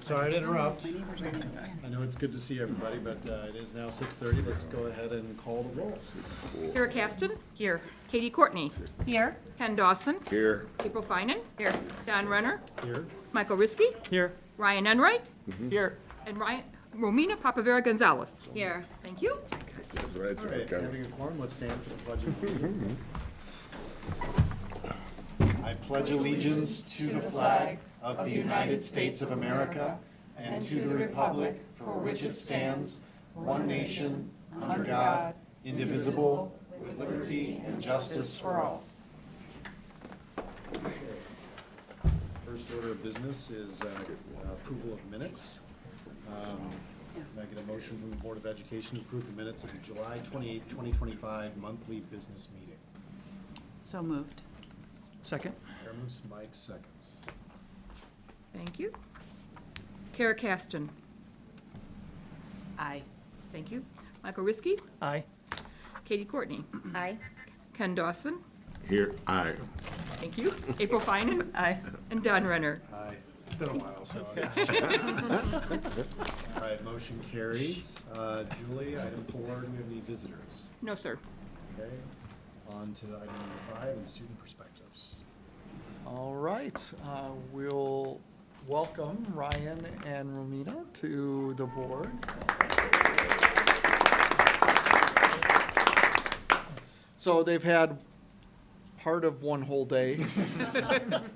Sorry to interrupt. I know it's good to see everybody, but it is now 6:30. Let's go ahead and call the roll. Kara Caston. Here. Katie Courtney. Here. Ken Dawson. Here. April Finan. Here. Don Renner. Here. Michael Riskey. Here. Ryan Enright. Here. And Romina Papavera Gonzalez. Here. Thank you. That's right. All right, having a quorum, let's stand for the Pledge of Allegiance. I pledge allegiance to the flag of the United States of America and to the republic for which it stands, one nation, under God, indivisible, with liberty and justice for all. First order of business is approval of minutes. Can I get a motion from the Board of Education to approve the minutes of the July 28, 2025 monthly business meeting? So moved. Second. Chair moves, Mike seconds. Thank you. Kara Caston. Aye. Thank you. Michael Riskey. Aye. Katie Courtney. Aye. Ken Dawson. Here, aye. Thank you. April Finan. Aye. And Don Renner. Aye. It's been a while, so. All right, motion carries. Julie, item 4, do we have any visitors? No, sir. Okay, on to item number 5, and student perspectives. All right. We'll welcome Ryan and Romina to the board. So they've had part of one whole day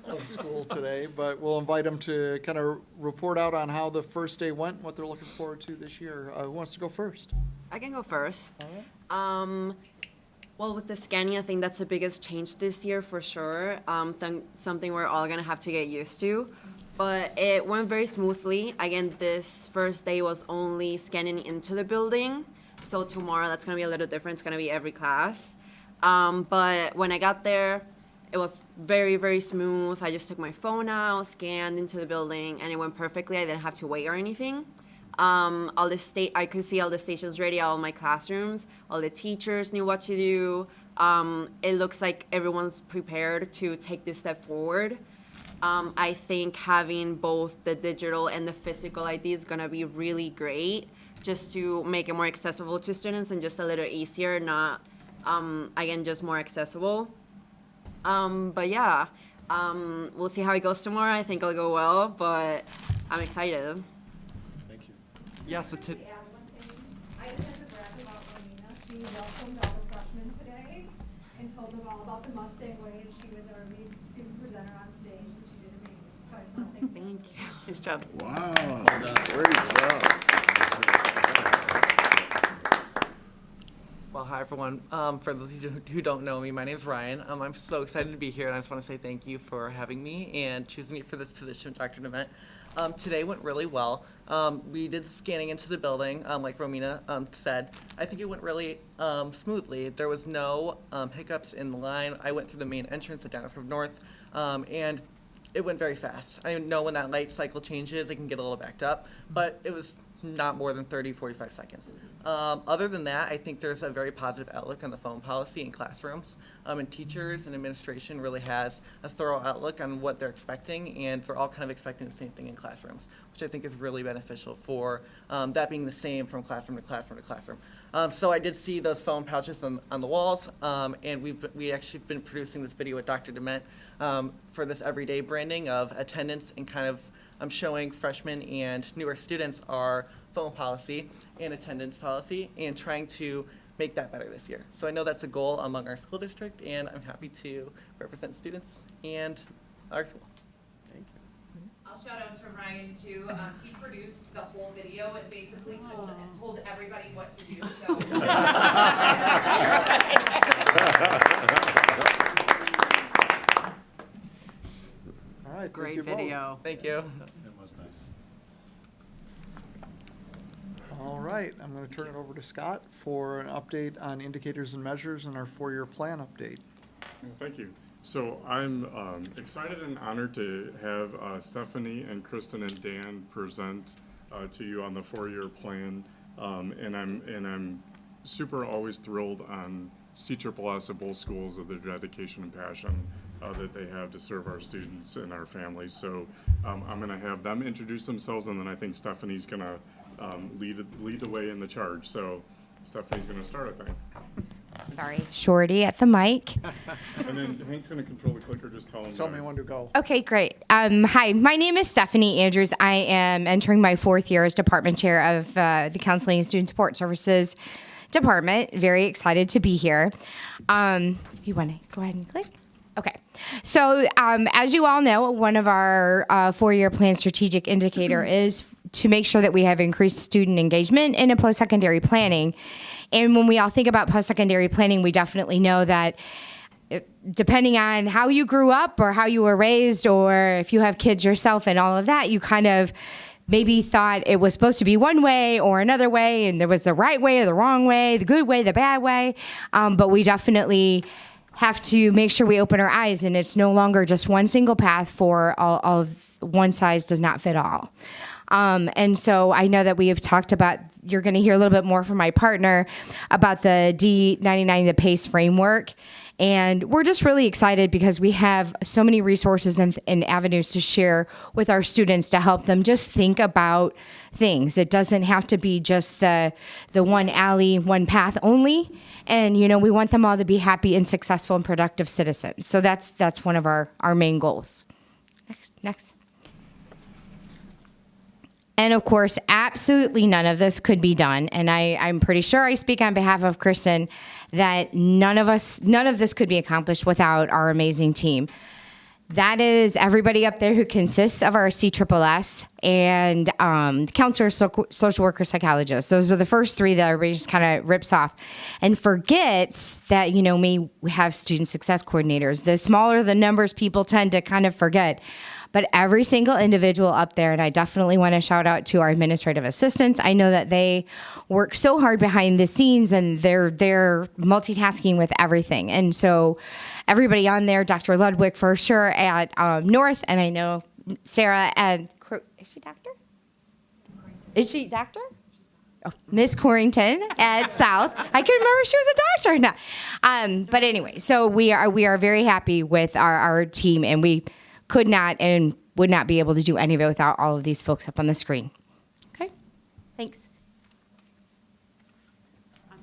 of school today, but we'll invite them to kind of report out on how the first day went, and what they're looking forward to this year. Who wants to go first? I can go first. All right. Well, with the scanning, I think that's the biggest change this year for sure. Something we're all gonna have to get used to. But it went very smoothly. Again, this first day was only scanning into the building. So tomorrow, that's gonna be a little different. It's gonna be every class. But when I got there, it was very, very smooth. I just took my phone out, scanned into the building, and it went perfectly. I didn't have to wait or anything. I could see all the stations ready, all my classrooms. All the teachers knew what to do. It looks like everyone's prepared to take this step forward. I think having both the digital and the physical ID is gonna be really great, just to make it more accessible to students and just a little easier, not, again, just more accessible. But yeah, we'll see how it goes tomorrow. I think it'll go well, but I'm excited. Thank you. Yeah, so Add one thing. I just have to brag about Romina. She welcomed all the freshmen today and told them all about the Mustang Way, and she was our lead student presenter on stage, and she did amazing. So I just want to thank you. Thank you. Nice job. Wow. Great job. Well, hi everyone. For those of you who don't know me, my name's Ryan. I'm so excited to be here, and I just want to say thank you for having me and choosing me for this position, Dr. Dement. Today went really well. We did scanning into the building, like Romina said. I think it went really smoothly. There was no hiccups in the line. I went through the main entrance at Downsgrove North, and it went very fast. I know when that light cycle changes, it can get a little backed up, but it was not more than 30, 45 seconds. Other than that, I think there's a very positive outlook on the phone policy in classrooms. And teachers and administration really has a thorough outlook on what they're expecting, and they're all kind of expecting the same thing in classrooms, which I think is really beneficial for that being the same from classroom to classroom to classroom. So I did see those phone pouches on the walls, and we actually been producing this video with Dr. Dement for this everyday branding of attendance and kind of showing freshmen and newer students our phone policy and attendance policy and trying to make that better this year. So I know that's a goal among our school district, and I'm happy to represent students and our school. Thank you. I'll shout out to Ryan too. He produced the whole video and basically told everybody what to do. So. All right. Great thank you both. video. Thank you. It was nice. All right. I'm going to turn it over to Scott for an update on indicators and measures and our 4-year plan update. Thank you. So I'm excited and honored to have Stephanie and Kristen and Dan present to you on the 4-year plan, and I'm super always thrilled on CSSS at both schools of their dedication and passion that they have to serve our students and our families. So I'm going to have them introduce themselves, and then I think Stephanie's going to lead the way in the charge. So Stephanie's going to start, I think. Sorry, Shorty at the mic. And then Hank's going to control the clicker. Just Tell me when to go. Okay, great. Hi, my name is Stephanie Andrews. I am entering my 4th year as department chair of the Counseling and Student Support Services Department. Very excited to be here. You want to go ahead and click? Okay. So as you all know, one of our 4-year plan strategic indicator is to make sure that we have increased student engagement in a post-secondary planning. And when we all think about post-secondary planning, we definitely know that depending on how you grew up or how you were raised, or if you have kids yourself and all of that, you kind of maybe thought it was supposed to be one way or another way, and there was the right way or the wrong way, the good way, the bad way. But we definitely have to make sure we open our eyes, and it's no longer just one single path for all of one size does not fit all. And so I know that we have talked about, you're going to hear a little bit more from my partner about the D99, the PACE framework. And we're just really excited because we have so many resources and avenues to share with our students to help them just think about things. It doesn't have to be just the one alley, one path only. And, you know, we want them all to be happy and successful and productive citizens. So that's one of our main goals. Next. And of course, absolutely none of this could be done. And I'm pretty sure I speak on behalf of Kristen that none of this could be accomplished without our amazing team. That is everybody up there who consists of our CSSS and counselors, social workers, psychologists. Those are the first 3 that everybody just kind of rips off and forgets that, you know, we have student success coordinators. The smaller the numbers, people tend to kind of forget. But every single individual up there, and I definitely want to shout out to our administrative assistants. I know that they work so hard behind the scenes, and they're multitasking with everything. And so everybody on there, Dr. Ludwig for sure at North, and I know Sarah at, is she doctor? Is she doctor? Oh, Miss Corrington at South. I couldn't remember if she was a doctor or not. But anyway, so we are very happy with our team, and we could not and would not be able to do any of it without all of these folks up on the screen. Okay, thanks.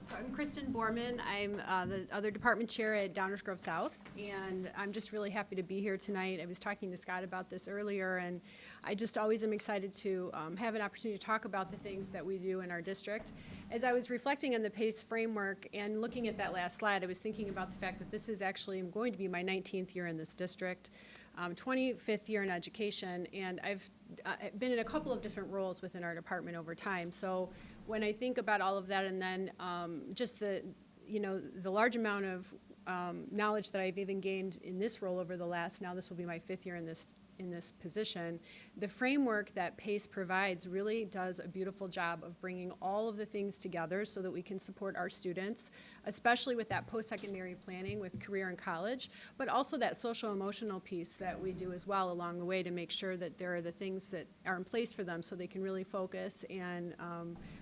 So I'm Kristen Borman. I'm the other department chair at Downers Grove South, and I'm just really happy to be here tonight. I was talking to Scott about this earlier, and I just always am excited to have an opportunity to talk about the things that we do in our district. As I was reflecting on the PACE framework and looking at that last slide, I was thinking about the fact that this is actually going to be my 19th year in this district. 25th year in education, and I've been in a couple of different roles within our department over time. So when I think about all of that, and then just the large amount of knowledge that I've even gained in this role over the last, now this will be my 5th year in this position, the framework that PACE provides really does a beautiful job of bringing all of the things together so that we can support our students, especially with that post-secondary planning with career and college, but also that social emotional piece that we do as well along the way to make sure that there are the things that are in place for them so they can really focus and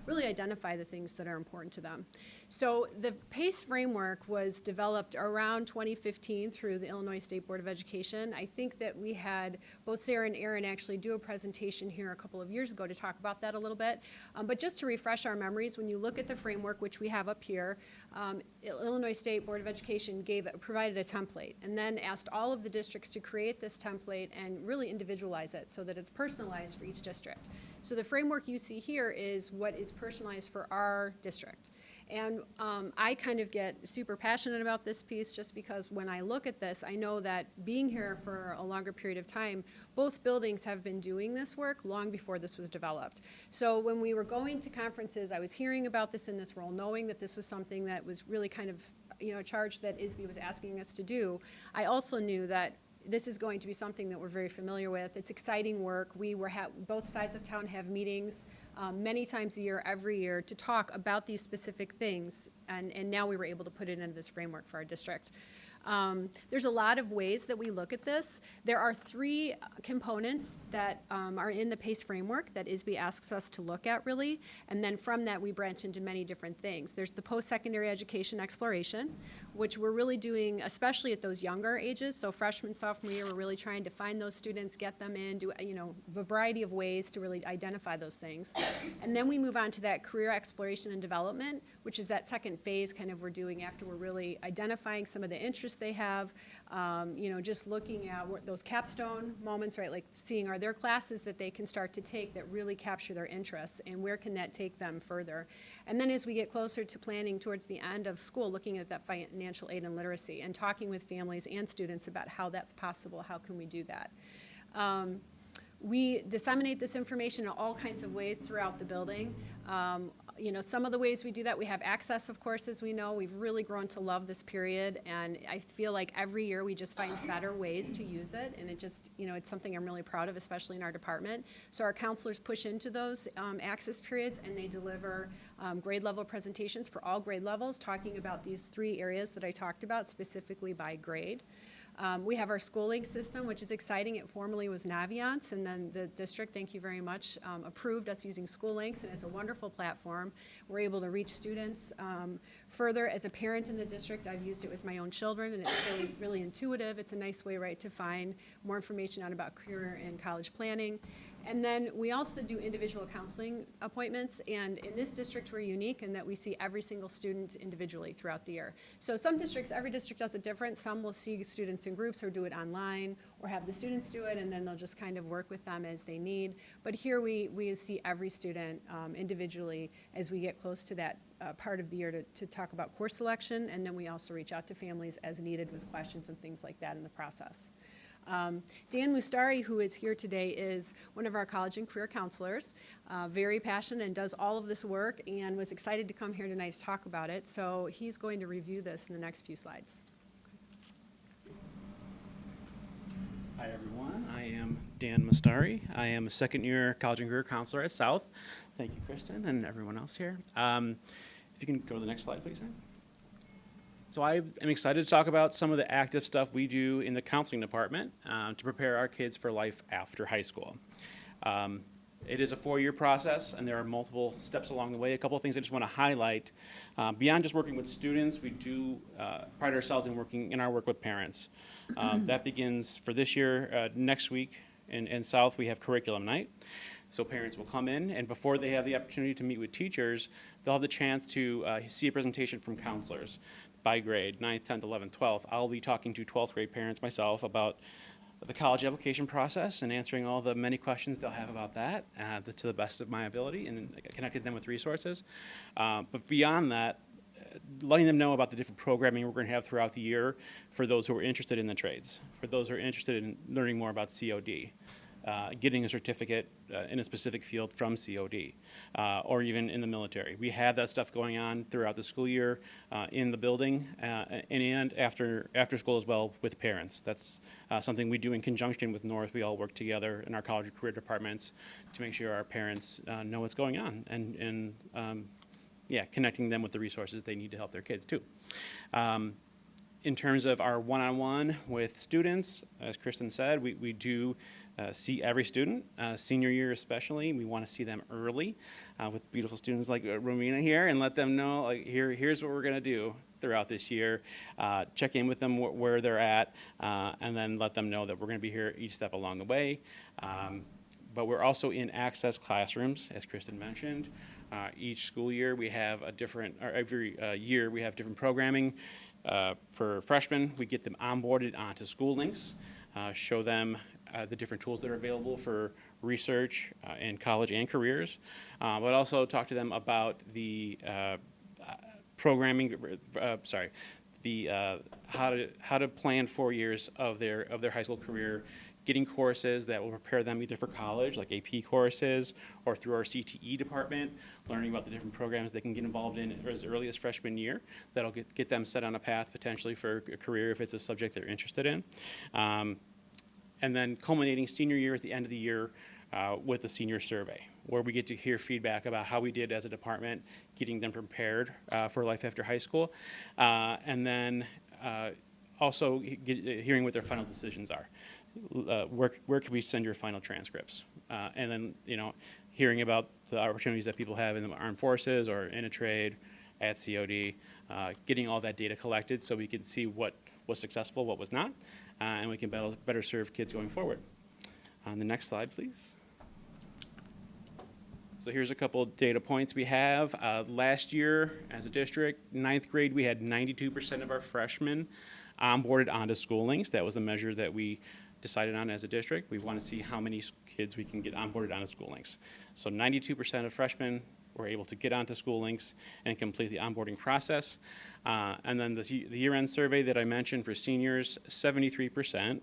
really identify the things that are important to them. So the PACE framework was developed around 2015 through the Illinois State Board of Education. I think that we had both Sarah and Aaron actually do a presentation here a couple of years ago to talk about that a little bit. But just to refresh our memories, when you look at the framework, which we have up here, Illinois State Board of Education provided a template and then asked all of the districts to create this template and really individualize it so that it's personalized for each district. So the framework you see here is what is personalized for our district. And I kind of get super passionate about this piece just because when I look at this, I know that being here for a longer period of time, both buildings have been doing this work long before this was developed. So when we were going to conferences, I was hearing about this in this role, knowing that this was something that was really kind of, a charge that ISB was asking us to do. I also knew that this is going to be something that we're very familiar with. It's exciting work. Both sides of town have meetings many times a year, every year, to talk about these specific things, and now we were able to put it into this framework for our district. There's a lot of ways that we look at this. There are 3 components that are in the PACE framework that ISB asks us to look at, really, and then from that we branch into many different things. There's the post-secondary education exploration, which we're really doing, especially at those younger ages. So freshman, sophomore year, we're really trying to find those students, get them in, do, a variety of ways to really identify those things. And then we move on to that career exploration and development, which is that second phase kind of we're doing after we're really identifying some of the interests they have, just looking at those capstone moments, right, like seeing are there classes that they can start to take that really capture their interests, and where can that take them further. And then as we get closer to planning towards the end of school, looking at that financial aid and literacy and talking with families and students about how that's possible, how can we do that. We disseminate this information in all kinds of ways throughout the building. Some of the ways we do that, we have access, of course, as we know. We've really grown to love this period, and I feel like every year we just find better ways to use it, and it just, it's something I'm really proud of, especially in our department. So our counselors push into those access periods, and they deliver grade level presentations for all grade levels, talking about these 3 areas that I talked about, specifically by grade. We have our schooling system, which is exciting. It formerly was Naviance, and then the district, thank you very much, approved us using School Links, and it's a wonderful platform. We're able to reach students further. As a parent in the district, I've used it with my own children, and it's really, really intuitive. It's a nice way, right, to find more information out about career and college planning. And then we also do individual counseling appointments, and in this district we're unique in that we see every single student individually throughout the year. So some districts, every district does it different. Some will see students in groups or do it online or have the students do it, and then they'll just kind of work with them as they need. But here we see every student individually as we get close to that part of the year to talk about course selection, and then we also reach out to families as needed with questions and things like that in the process. Dan Mustari, who is here today, is one of our college and career counselors, very passionate and does all of this work, and was excited to come here tonight to talk about it. So he's going to review this in the next few slides. Hi everyone, I am Dan Mustari. I am a second-year college and career counselor at South. Thank you, Kristen, and everyone else here. If you can go to the next slide, please. So I am excited to talk about some of the active stuff we do in the counseling department to prepare our kids for life after high school. It is a 4-year process, and there are multiple steps along the way. A couple of things I just want to highlight. Beyond just working with students, we do pride ourselves in our work with parents. That begins for this year. Next week in South, we have curriculum night. So parents will come in, and before they have the opportunity to meet with teachers, they'll have the chance to see a presentation from counselors by grade, 9th, 10th, 11th, 12th. I'll be talking to 12th grade parents myself about the college application process and answering all the many questions they'll have about that to the best of my ability, and connecting them with resources. But beyond that, letting them know about the different programming we're going to have throughout the year for those who are interested in the trades, for those who are interested in learning more about COD. Getting a certificate in a specific field from COD, or even in the military. We have that stuff going on throughout the school year in the building and after school as well with parents. That's something we do in conjunction with North. We all work together in our college and career departments to make sure our parents know what's going on and connecting them with the resources they need to help their kids too. In terms of our one-on-one with students, as Kristen said, we do see every student, senior year especially. We want to see them early with beautiful students like Romina here, and let them know, like, here's what we're going to do throughout this year. Check in with them where they're at, and then let them know that we're going to be here each step along the way. But we're also in access classrooms, as Kristen mentioned. Each school year we have a different, or every year we have different programming. For freshmen, we get them onboarded onto School Links, show them the different tools that are available for research in college and careers, but also talk to them about the programming, how to plan 4 years of their high school career, getting courses that will prepare them either for college, like AP courses, or through our CTE department, learning about the different programs they can get involved in as early as freshman year. That'll get them set on a path potentially for a career if it's a subject they're interested in. And then culminating senior year at the end of the year with a senior survey, where we get to hear feedback about how we did as a department, getting them prepared for life after high school, and then also hearing what their final decisions are. Where can we send your final transcripts? And then, hearing about the opportunities that people have in the armed forces or in a trade, at COD, getting all that data collected so we can see what was successful, what was not, and we can better serve kids going forward. On the next slide, please. So here's a couple data points we have. Last year, as a district, 9th grade, we had 92% of our freshmen onboarded onto School Links. That was the measure that we decided on as a district. We want to see how many kids we can get onboarded onto School Links. So 92% of freshmen were able to get onto School Links and complete the onboarding process. And then the year-end survey that I mentioned for seniors, 73%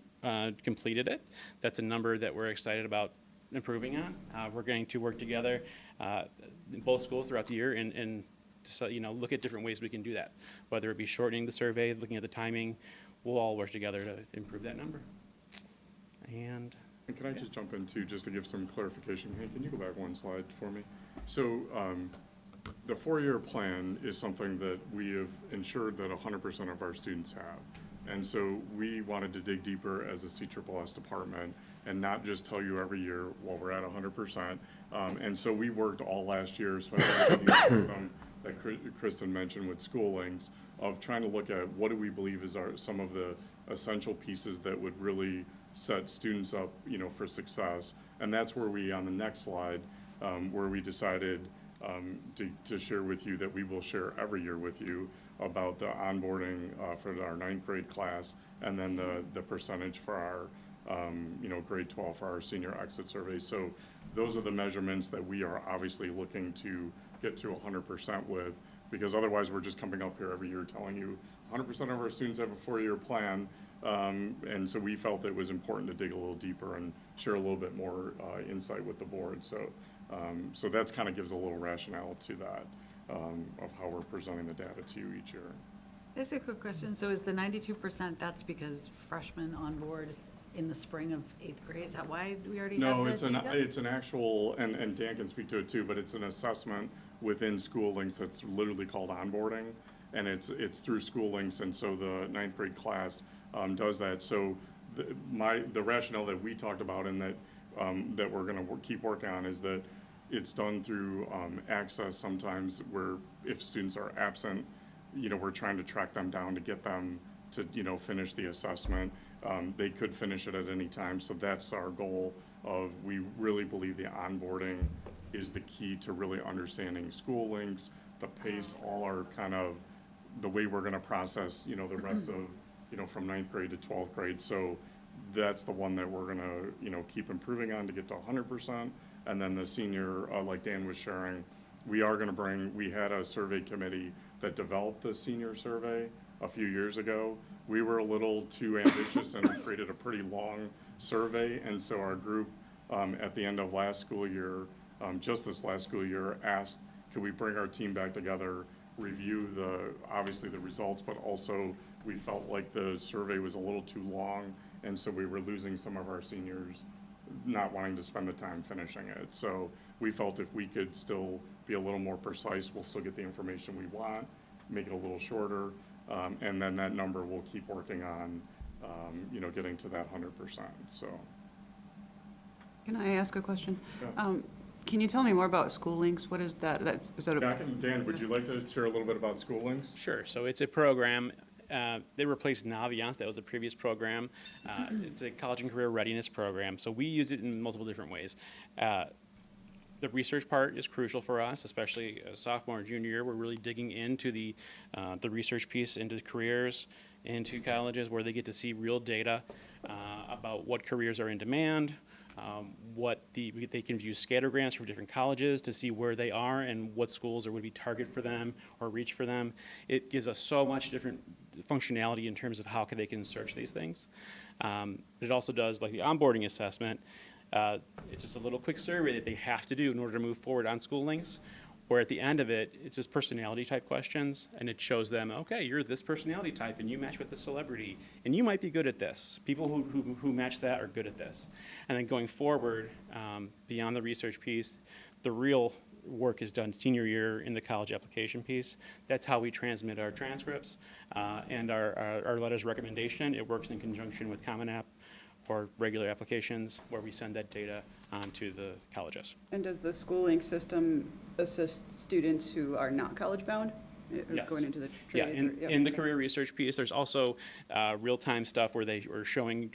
completed it. That's a number that we're excited about improving on. We're going to work together in both schools throughout the year and look at different ways we can do that. Whether it be shortening the survey, looking at the timing, we'll all work together to improve that number. And can I just jump in too, just to give some clarification? Hey, can you go back one slide for me? So the 4-year plan is something that we have ensured that 100% of our students have. And so we wanted to dig deeper as a CSSS department and not just tell you every year, well, we're at 100%. And so we worked all last year, especially with the system that Kristen mentioned with School Links, of trying to look at what do we believe is some of the essential pieces that would really set students up, for success. And that's where we, on the next slide, where we decided to share with you that we will share every year with you about the onboarding for our 9th grade class, and then the percentage for our grade 12 for our senior exit survey. So those are the measurements that we are obviously looking to get to 100% with, because otherwise we're just coming up here every year telling you 100% of our students have a 4-year plan. And so we felt it was important to dig a little deeper and share a little bit more insight with the board. So that's kind of gives a little rationale to that of how we're presenting the data to you each year. That's a quick question. So is the 92%, that's because freshmen on board in the spring of 8th grade? Is that why we already have that data? No, it's an actual, and Dan can speak to it too, but it's an assessment within School Links that's literally called onboarding. And it's through School Links, and so the 9th grade class does that. So the rationale that we talked about and that we're going to keep working on is that it's done through access sometimes, where if students are absent, we're trying to track them down to get them to finish the assessment. They could finish it at any time, so that's our goal. We really believe the onboarding is the key to really understanding School Links, the pace, all our kind of the way we're going to process the rest of from 9th grade to 12th grade. So that's the one that we're going to keep improving on to get to 100%. And then the senior, like Dan was sharing, we had a survey committee that developed the senior survey a few years ago. We were a little too ambitious and created a pretty long survey. And so our group at the end of last school year, just this last school year, asked, could we bring our team back together, review obviously the results, but also we felt like the survey was a little too long. And so we were losing some of our seniors not wanting to spend the time finishing it. So we felt if we could still be a little more precise, we'll still get the information we want, make it a little shorter, and then that number we'll keep working on, getting to that 100%. So. Can I ask a question? Yeah. Can you tell me more about School Links? What is that? Is that Dan, would you like to share a little bit about School Links? Sure. So it's a program. They replaced Naviance. That was the previous program. It's a college and career readiness program. So we use it in multiple different ways. The research part is crucial for us, especially sophomore and junior year. We're really digging into the research piece, into careers, into colleges, where they get to see real data about what careers are in demand, they can view scattergrams for different colleges to see where they are and what schools would be target for them or reach for them. It gives us so much different functionality in terms of how they can search these things. It also does, like the onboarding assessment, it's just a little quick survey that they have to do in order to move forward on School Links, where at the end of it, it's just personality type questions, and it shows them, okay, you're this personality type, and you match with this celebrity, and you might be good at this. People who match that are good at this. And then going forward, beyond the research piece, the real work is done senior year in the college application piece. That's how we transmit our transcripts and our letters of recommendation. It works in conjunction with Common App or regular applications, where we send that data on to the colleges. And does the School Link system assist students who are not college bound? Yes. going into the Yeah, trades? in the career research piece, there's also real-time stuff where they are showing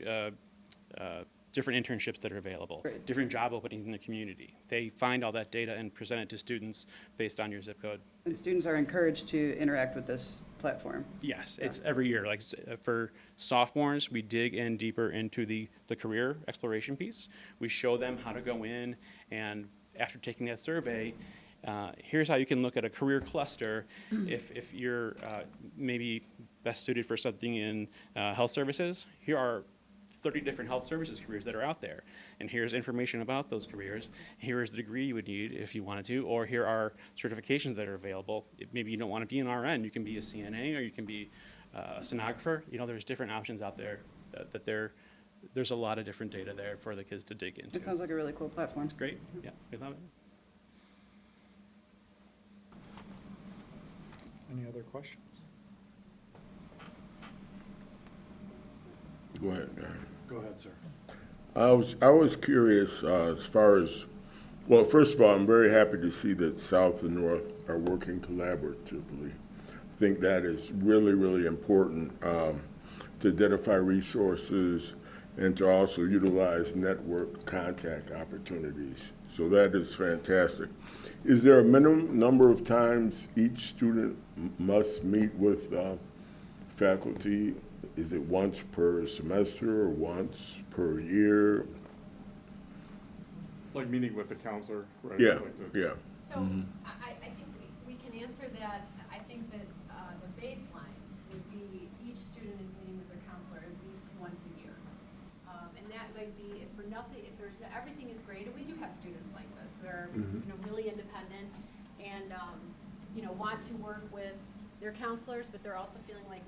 different internships that are available, Right. different job openings in the community. They find all that data and present it to students based on your zip code. And students are encouraged to interact with this platform? Yes, it's every year. Like for sophomores, we dig in deeper into the career exploration piece. We show them how to go in, and after taking that survey, here's how you can look at a career cluster if you're maybe best suited for something in health services. Here are 30 different health services careers that are out there. And here's information about those careers. Here is the degree you would need if you wanted to, or here are certifications that are available. Maybe you don't want to be an RN, you can be a CNA, or you can be a sonographer. You know, there's different options out there there's a lot of different data there for the kids to dig into. It sounds like a really cool platform. It's great, yeah, we love it. Any other questions? Go ahead, Darren. Go ahead, sir. I was curious as far as, well, first of all, I'm very happy to see that South and North are working collaboratively. I think that is really, really important to identify resources and to also utilize network contact opportunities. So that is fantastic. Is there a minimum number of times each student must meet with faculty? Is it once per semester or once per year? Like meeting with the counselor, right? Yeah, Like yeah. So I think we can answer that. I think that the baseline would be each student is meeting with their counselor at least once a year. And that might be, if for nothing, if there's, everything is great, and we do have students like this, they're really independent and, want to work with their counselors, but they're also feeling like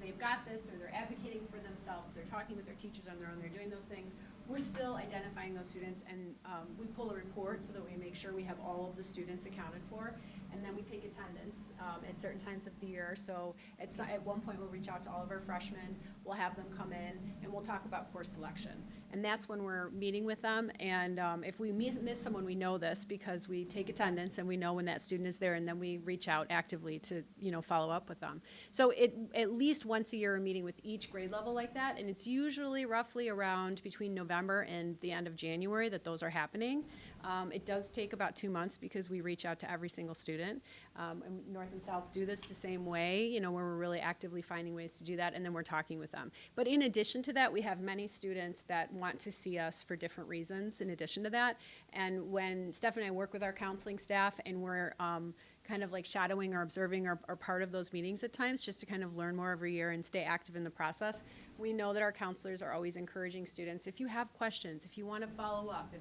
they've got this, or they're advocating for themselves, they're talking with their teachers on their own, they're doing those things. We're still identifying those students, and we pull a report so that we make sure we have all of the students accounted for, and then we take attendance at certain times of the year. So at one point, we'll reach out to all of our freshmen, we'll have them come in, and we'll talk about course selection. And that's when we're meeting with them, and if we miss someone, we know this because we take attendance and we know when that student is there, and then we reach out actively to follow up with them. So at least once a year, we're meeting with each grade level like that, and it's usually roughly around between November and the end of January that those are happening. It does take about 2 months because we reach out to every single student. And North and South do this the same way, where we're really actively finding ways to do that, and then we're talking with them. But in addition to that, we have many students that want to see us for different reasons in addition to that. And when Steph and I work with our counseling staff, and we're kind of like shadowing or observing or part of those meetings at times, just to kind of learn more every year and stay active in the process, we know that our counselors are always encouraging students, if you have questions, if you want to follow up,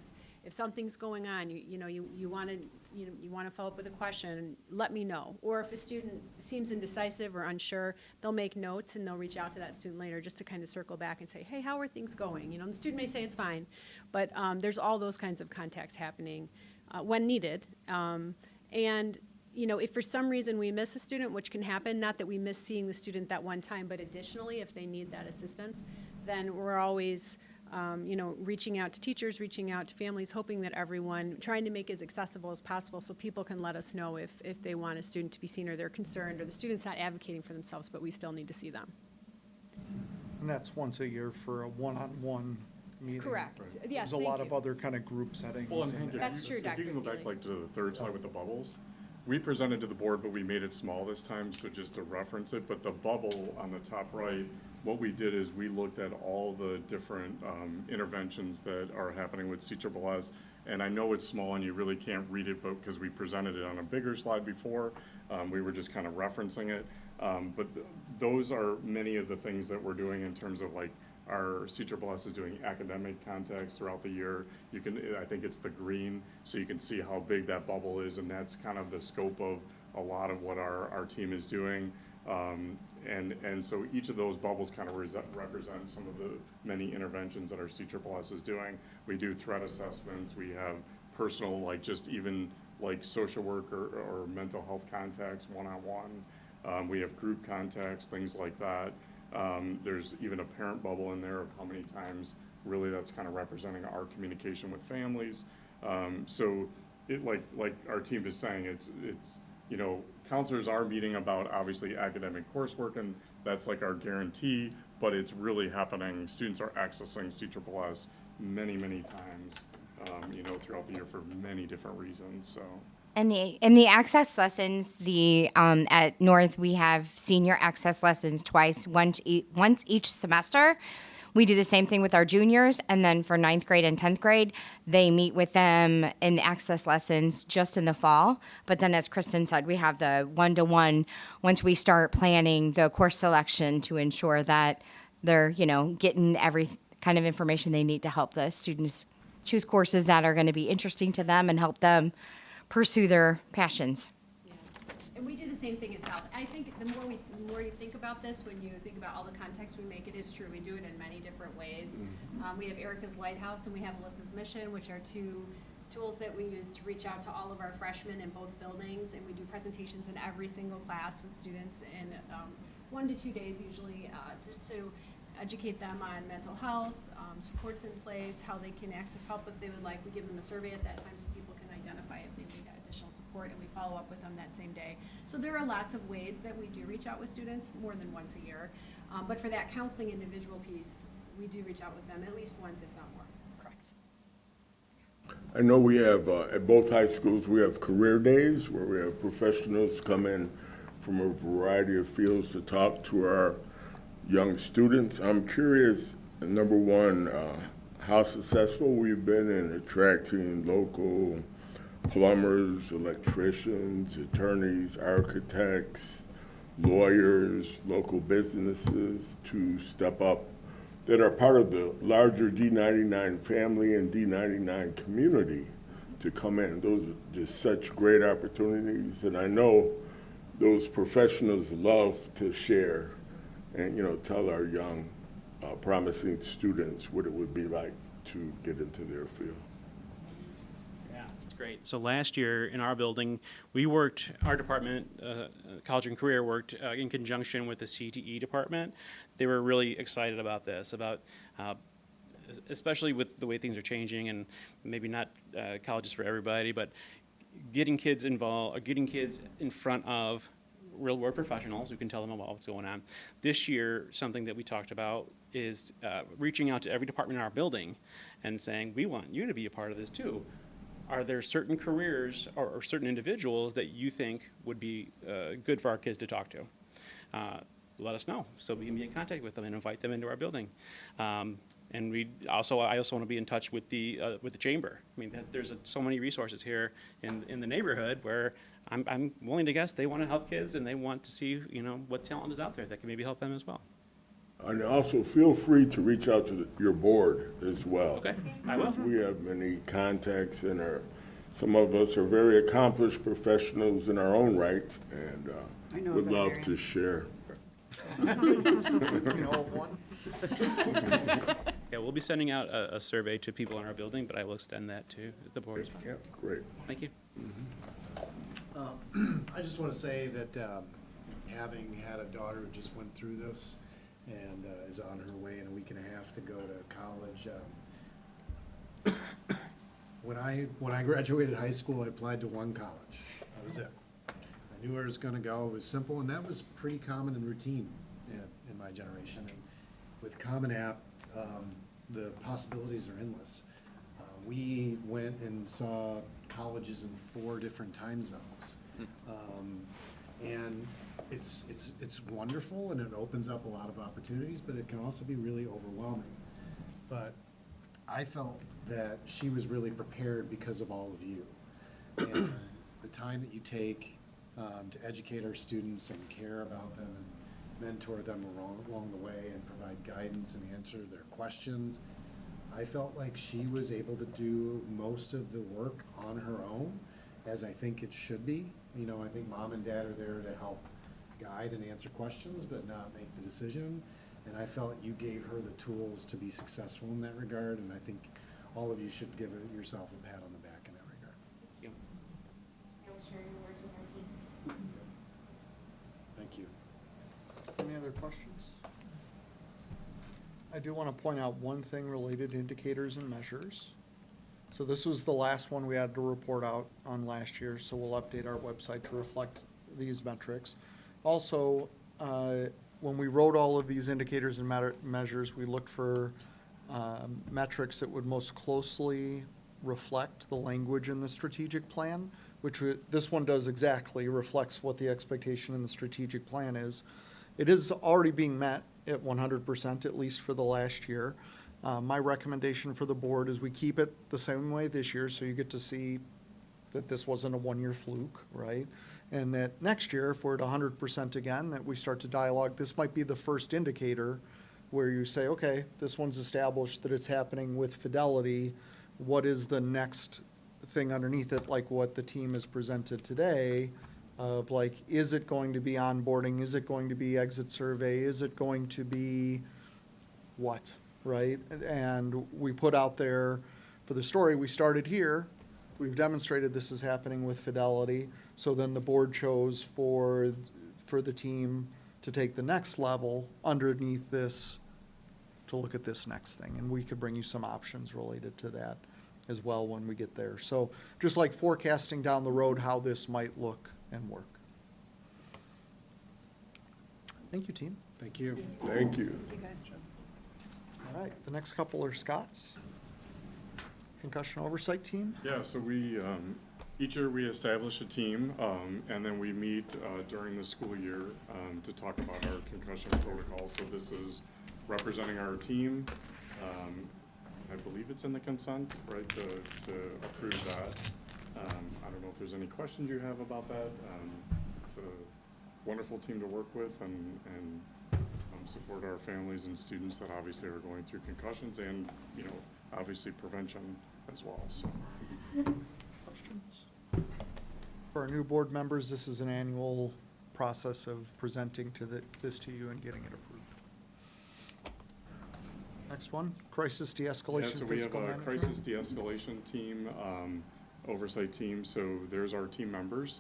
if something's going on, you want to follow up with a question, let me know. Or if a student seems indecisive or unsure, they'll make notes and they'll reach out to that student later just to kind of circle back and say, hey, how are things going? The student may say it's fine, but there's all those kinds of contacts happening when needed. And if for some reason we miss a student, which can happen, not that we miss seeing the student that one time, but additionally, if they need that assistance, then we're always reaching out to teachers, reaching out to families, hoping that everyone, trying to make it as accessible as possible so people can let us know if they want a student to be seen, or they're concerned, or the student's not advocating for themselves, but we still need to see them. And that's once a year for a one-on-one meeting. Correct. Right. Yes, There's a lot thank of other kind of group settings. Well, and Hank, That's true, if Dr. you can go back Feely. to the third slide with the bubbles, we presented to the board, but we made it small this time, so just to reference it, but the bubble on the top right, what we did is we looked at all the different interventions that are happening with CSS, and I know it's small and you really can't read it, but because we presented it on a bigger slide before, we were just kind of referencing it. But those are many of the things that we're doing in terms of like our CSS is doing academic contacts throughout the year. You can, I think it's the green, so you can see how big that bubble is, and that's kind of the scope of a lot of what our team is doing. And so each of those bubbles kind of represent some of the many interventions that our CSS is doing. We do threat assessments, we have personal, like just even like social work or mental health contacts one-on-one. We have group contacts, things like that. There's even a parent bubble in there of how many times really that's kind of representing our communication with families. So it like our team is saying, it's you know, counselors are meeting about obviously academic coursework, and that's like our guarantee, but it's really happening. Students are accessing CSSS many, many times, you know, throughout the year for many different reasons, so. And the access lessons, at North we have senior access lessons twice, once each semester. We do the same thing with our juniors, and then for 9th grade and 10th grade, they meet with them in access lessons just in the fall. But then, as Kristen said, we have the one-to-one once we start planning the course selection to ensure that they're, you know, getting every kind of information they need to help the students choose courses that are going to be interesting to them and help them pursue their passions. And we do the same thing at South. I think the more you think about this, when you think about all the context we make, it is true. We do it in many different ways. We have Erica's Lighthouse and we have Alyssa's Mission, which are two tools that we use to reach out to all of our freshmen in both buildings. And we do presentations in every single class with students in 1 to 2 days usually, just to educate them on mental health, supports in place, how they can access help if they would like. We give them a survey at that time so people can identify if they need additional support, and we follow up with them that same day. So there are lots of ways that we do reach out with students, more than once a year. But for that counseling individual piece, we do reach out with them at least once, if not more. Correct. I know we have, at both high schools, we have career days where we have professionals come in from a variety of fields to talk to our young students. I'm curious, number one, how successful we've been in attracting local plumbers, electricians, attorneys, architects, lawyers, local businesses to step up that are part of the larger D99 family and D99 community to come in. Those are just such great opportunities, and I know those professionals love to share and, you know, tell our young, promising students what it would be like to get into their field. Yeah, that's great. So last year in our building, we worked, our department, College and Career, worked in conjunction with the CTE department. They were really excited about this, about especially with the way things are changing, and maybe not colleges for everybody, but getting kids involved, or getting kids in front of real world professionals who can tell them about what's going on. This year, something that we talked about is reaching out to every department in our building and saying, we want you to be a part of this too. Are there certain careers or certain individuals that you think would be good for our kids to talk to? Let us know, so we can be in contact with them and invite them into our building. And I also want to be in touch with the chamber. I mean, there's so many resources here in the neighborhood where I'm willing to guess they want to help kids and they want to see, you know, what talent is out there that can maybe help them as well. And also feel free to reach out to your board as well. Okay, I will. We have many contacts, and some of us are very accomplished professionals in our own right, and would love to share. You know of one? Yeah, we'll be sending out a survey to people in our building, but I will extend that to the board as well. Yeah, great. Thank you. I just want to say that having had a daughter who just went through this and is on her way in a week and a half to go to college, when I graduated high school, I applied to one college. That was it. I knew where it was going to go. It was simple, and that was pretty common and routine in my generation. And with Common App, the possibilities are endless. We went and saw colleges in 4 different time zones. And it's wonderful, and it opens up a lot of opportunities, but it can also be really overwhelming. But I felt that she was really prepared because of all of you. And the time that you take to educate our students and care about them and mentor them along the way and provide guidance and answer their questions, I felt like she was able to do most of the work on her own, as I think it should be. You know, I think mom and dad are there to help guide and answer questions, but not make the decision. And I felt you gave her the tools to be successful in that regard, and I think all of you should give yourself a pat on the back in that regard. Thank you. I will share your work with our team. Thank you. Any other questions? I do want to point out one thing related to indicators and measures. So this was the last one we had to report out on last year, so we'll update our website to reflect these metrics. Also, when we wrote all of these indicators and measures, we looked for metrics that would most closely reflect the language in the strategic plan, which this one does exactly, reflects what the expectation in the strategic plan is. It is already being met at 100%, at least for the last year. My recommendation for the board is we keep it the same way this year, so you get to see that this wasn't a one-year fluke, right? And that next year, if we're at 100% again, that we start to dialogue. This might be the first indicator where you say, okay, this one's established that it's happening with fidelity. What is the next thing underneath it, like what the team has presented today, of like, is it going to be onboarding? Is it going to be exit survey? Is it going to be what, right? And we put out there for the story, we started here. We've demonstrated this is happening with fidelity. So then the board chose for the team to take the next level underneath this to look at this next thing. And we could bring you some options related to that as well when we get there. So just like forecasting down the road how this might look and work. Thank you, team. Thank you. Thank you. All right, the next couple are Scott's. Concussion Oversight Team. Yeah, so we, each year we establish a team, and then we meet during the school year to talk about our concussion protocol. So this is representing our team. I believe it's in the consent, right, to approve that. I don't know if there's any questions you have about that. It's a wonderful team to work with and support our families and students that obviously are going through concussions and, you know, obviously prevention as well, so. Questions? For our new board members, this is an annual process of presenting this to you and getting it approved. Next one, crisis de-escalation. Yeah, so we have physical a management. crisis de-escalation team, oversight team, so there's our team members.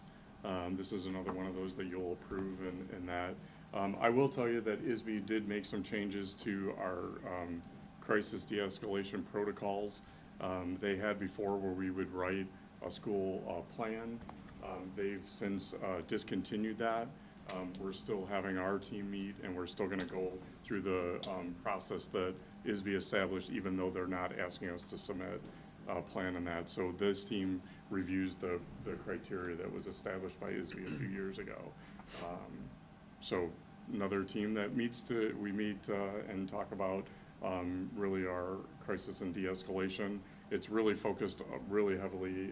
This is another one of those that you'll approve in that. I will tell you that ISB did make some changes to our crisis de-escalation protocols. They had before where we would write a school plan. They've since discontinued that. We're still having our team meet and we're still gonna go through the process that ISB established, even though they're not asking us to submit a plan on that. So this team reviews the criteria that was established by ISB a few years ago. So another team that we meet and talk about really our crisis and de-escalation. It's really focused really heavily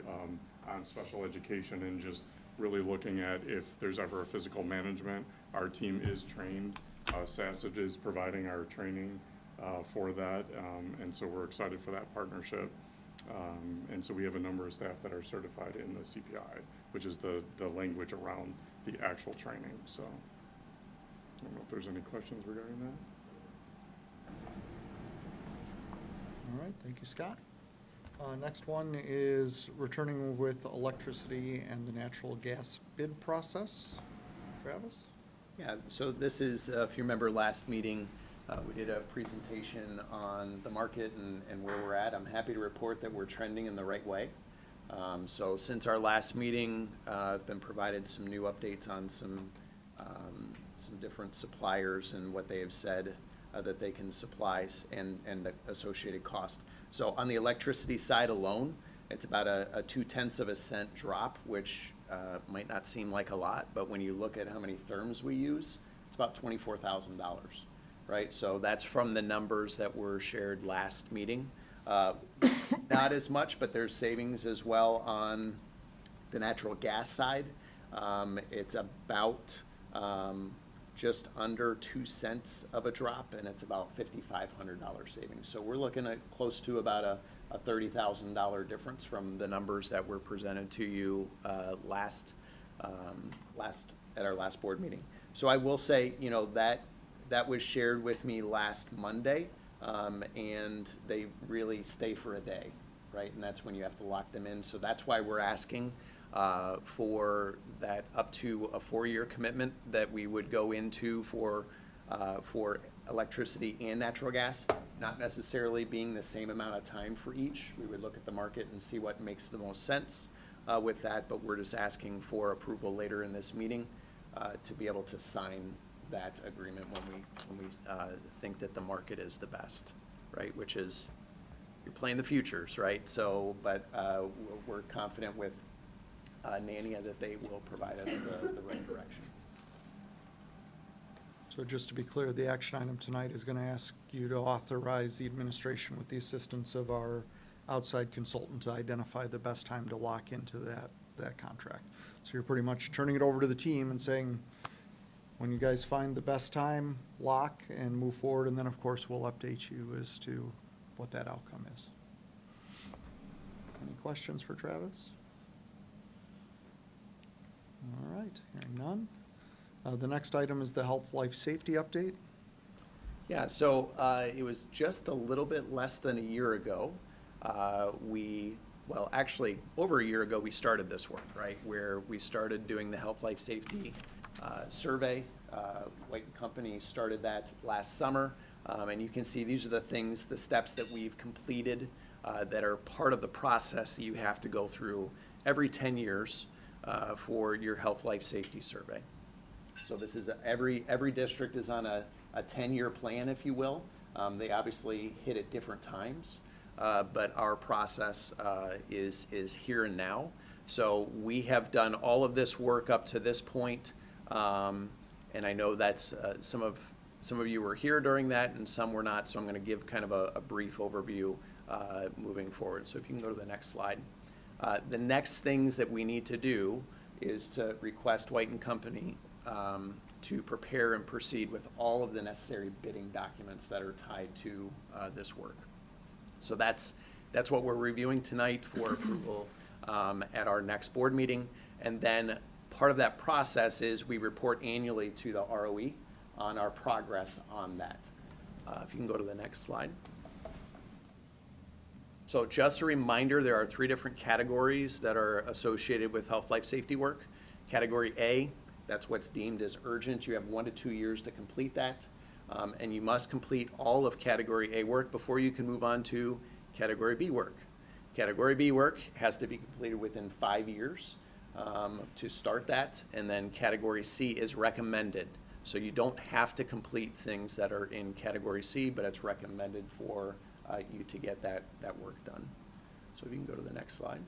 on special education and just really looking at if there's ever a physical management. Our team is trained. SASID is providing our training for that, and so we're excited for that partnership. And so we have a number of staff that are certified in the CPI, which is the language around the actual training. So I don't know if there's any questions regarding that. All right, thank you, Scott. Next one is returning with electricity and the natural gas bid process. Travis? Yeah, so this is, if you remember last meeting, we did a presentation on the market and where we're at. I'm happy to report that we're trending in the right way. So since our last meeting, I've been provided some new updates on some different suppliers and what they have said that they can supply and the associated cost. So on the electricity side alone, it's about a 0.2 cent drop, which might not seem like a lot, but when you look at how many therms we use, it's about $24,000, right? So that's from the numbers that were shared last meeting. Not as much, but there's savings as well on the natural gas side. It's about just under 2 cents of a drop, and it's about $5,500 savings. So we're looking at close to about a $30,000 difference from the numbers that were presented to you at our last board meeting. So I will say, you know, that was shared with me last Monday, and they really stay for a day, right? And that's when you have to lock them in. So that's why we're asking for that up to a 4-year commitment that we would go into for electricity and natural gas. not necessarily being the same amount of time for each. We would look at the market and see what makes the most sense with that, but we're just asking for approval later in this meeting to be able to sign that agreement when we think that the market is the best, right? Which is, you're playing the futures, right? So, but we're confident with Nania that they will provide us the right direction. So just to be clear, the action item tonight is going to ask you to authorize the administration with the assistance of our outside consultant to identify the best time to lock into that contract. So you're pretty much turning it over to the team and saying, when you guys find the best time, lock and move forward, and then of course we'll update you as to what that outcome is. Any questions for Travis? All right, hearing none. The next item is the health, life, safety update. Yeah, so it was just a little bit less than a year ago. Well, actually, over a year ago, we started this work, right? Where we started doing the health, life, safety survey. White & Company started that last summer. And you can see these are the things, the steps that we've completed that are part of the process that you have to go through every 10 years for your health, life, safety survey. So this is every district is on a 10-year plan, if you will. They obviously hit at different times, but our process is here and now. So we have done all of this work up to this point, and I know that's some of you were here during that, and some were not. So I'm going to give kind of a brief overview moving forward. So if you can go to the next slide. The next things that we need to do is to request White & Company to prepare and proceed with all of the necessary bidding documents that are tied to this work. So that's what we're reviewing tonight for approval at our next board meeting. And then part of that process is we report annually to the ROE on our progress on that. If you can go to the next slide. So just a reminder, there are 3 different categories that are associated with health, life, safety work. Category A, that's what's deemed as urgent. You have 1 to 2 years to complete that. And you must complete all of Category A work before you can move on to Category B work. Category B work has to be completed within 5 years to start that. And then Category C is recommended. So you don't have to complete things that are in Category C, but it's recommended for you to get that work done. So if you can go to the next slide.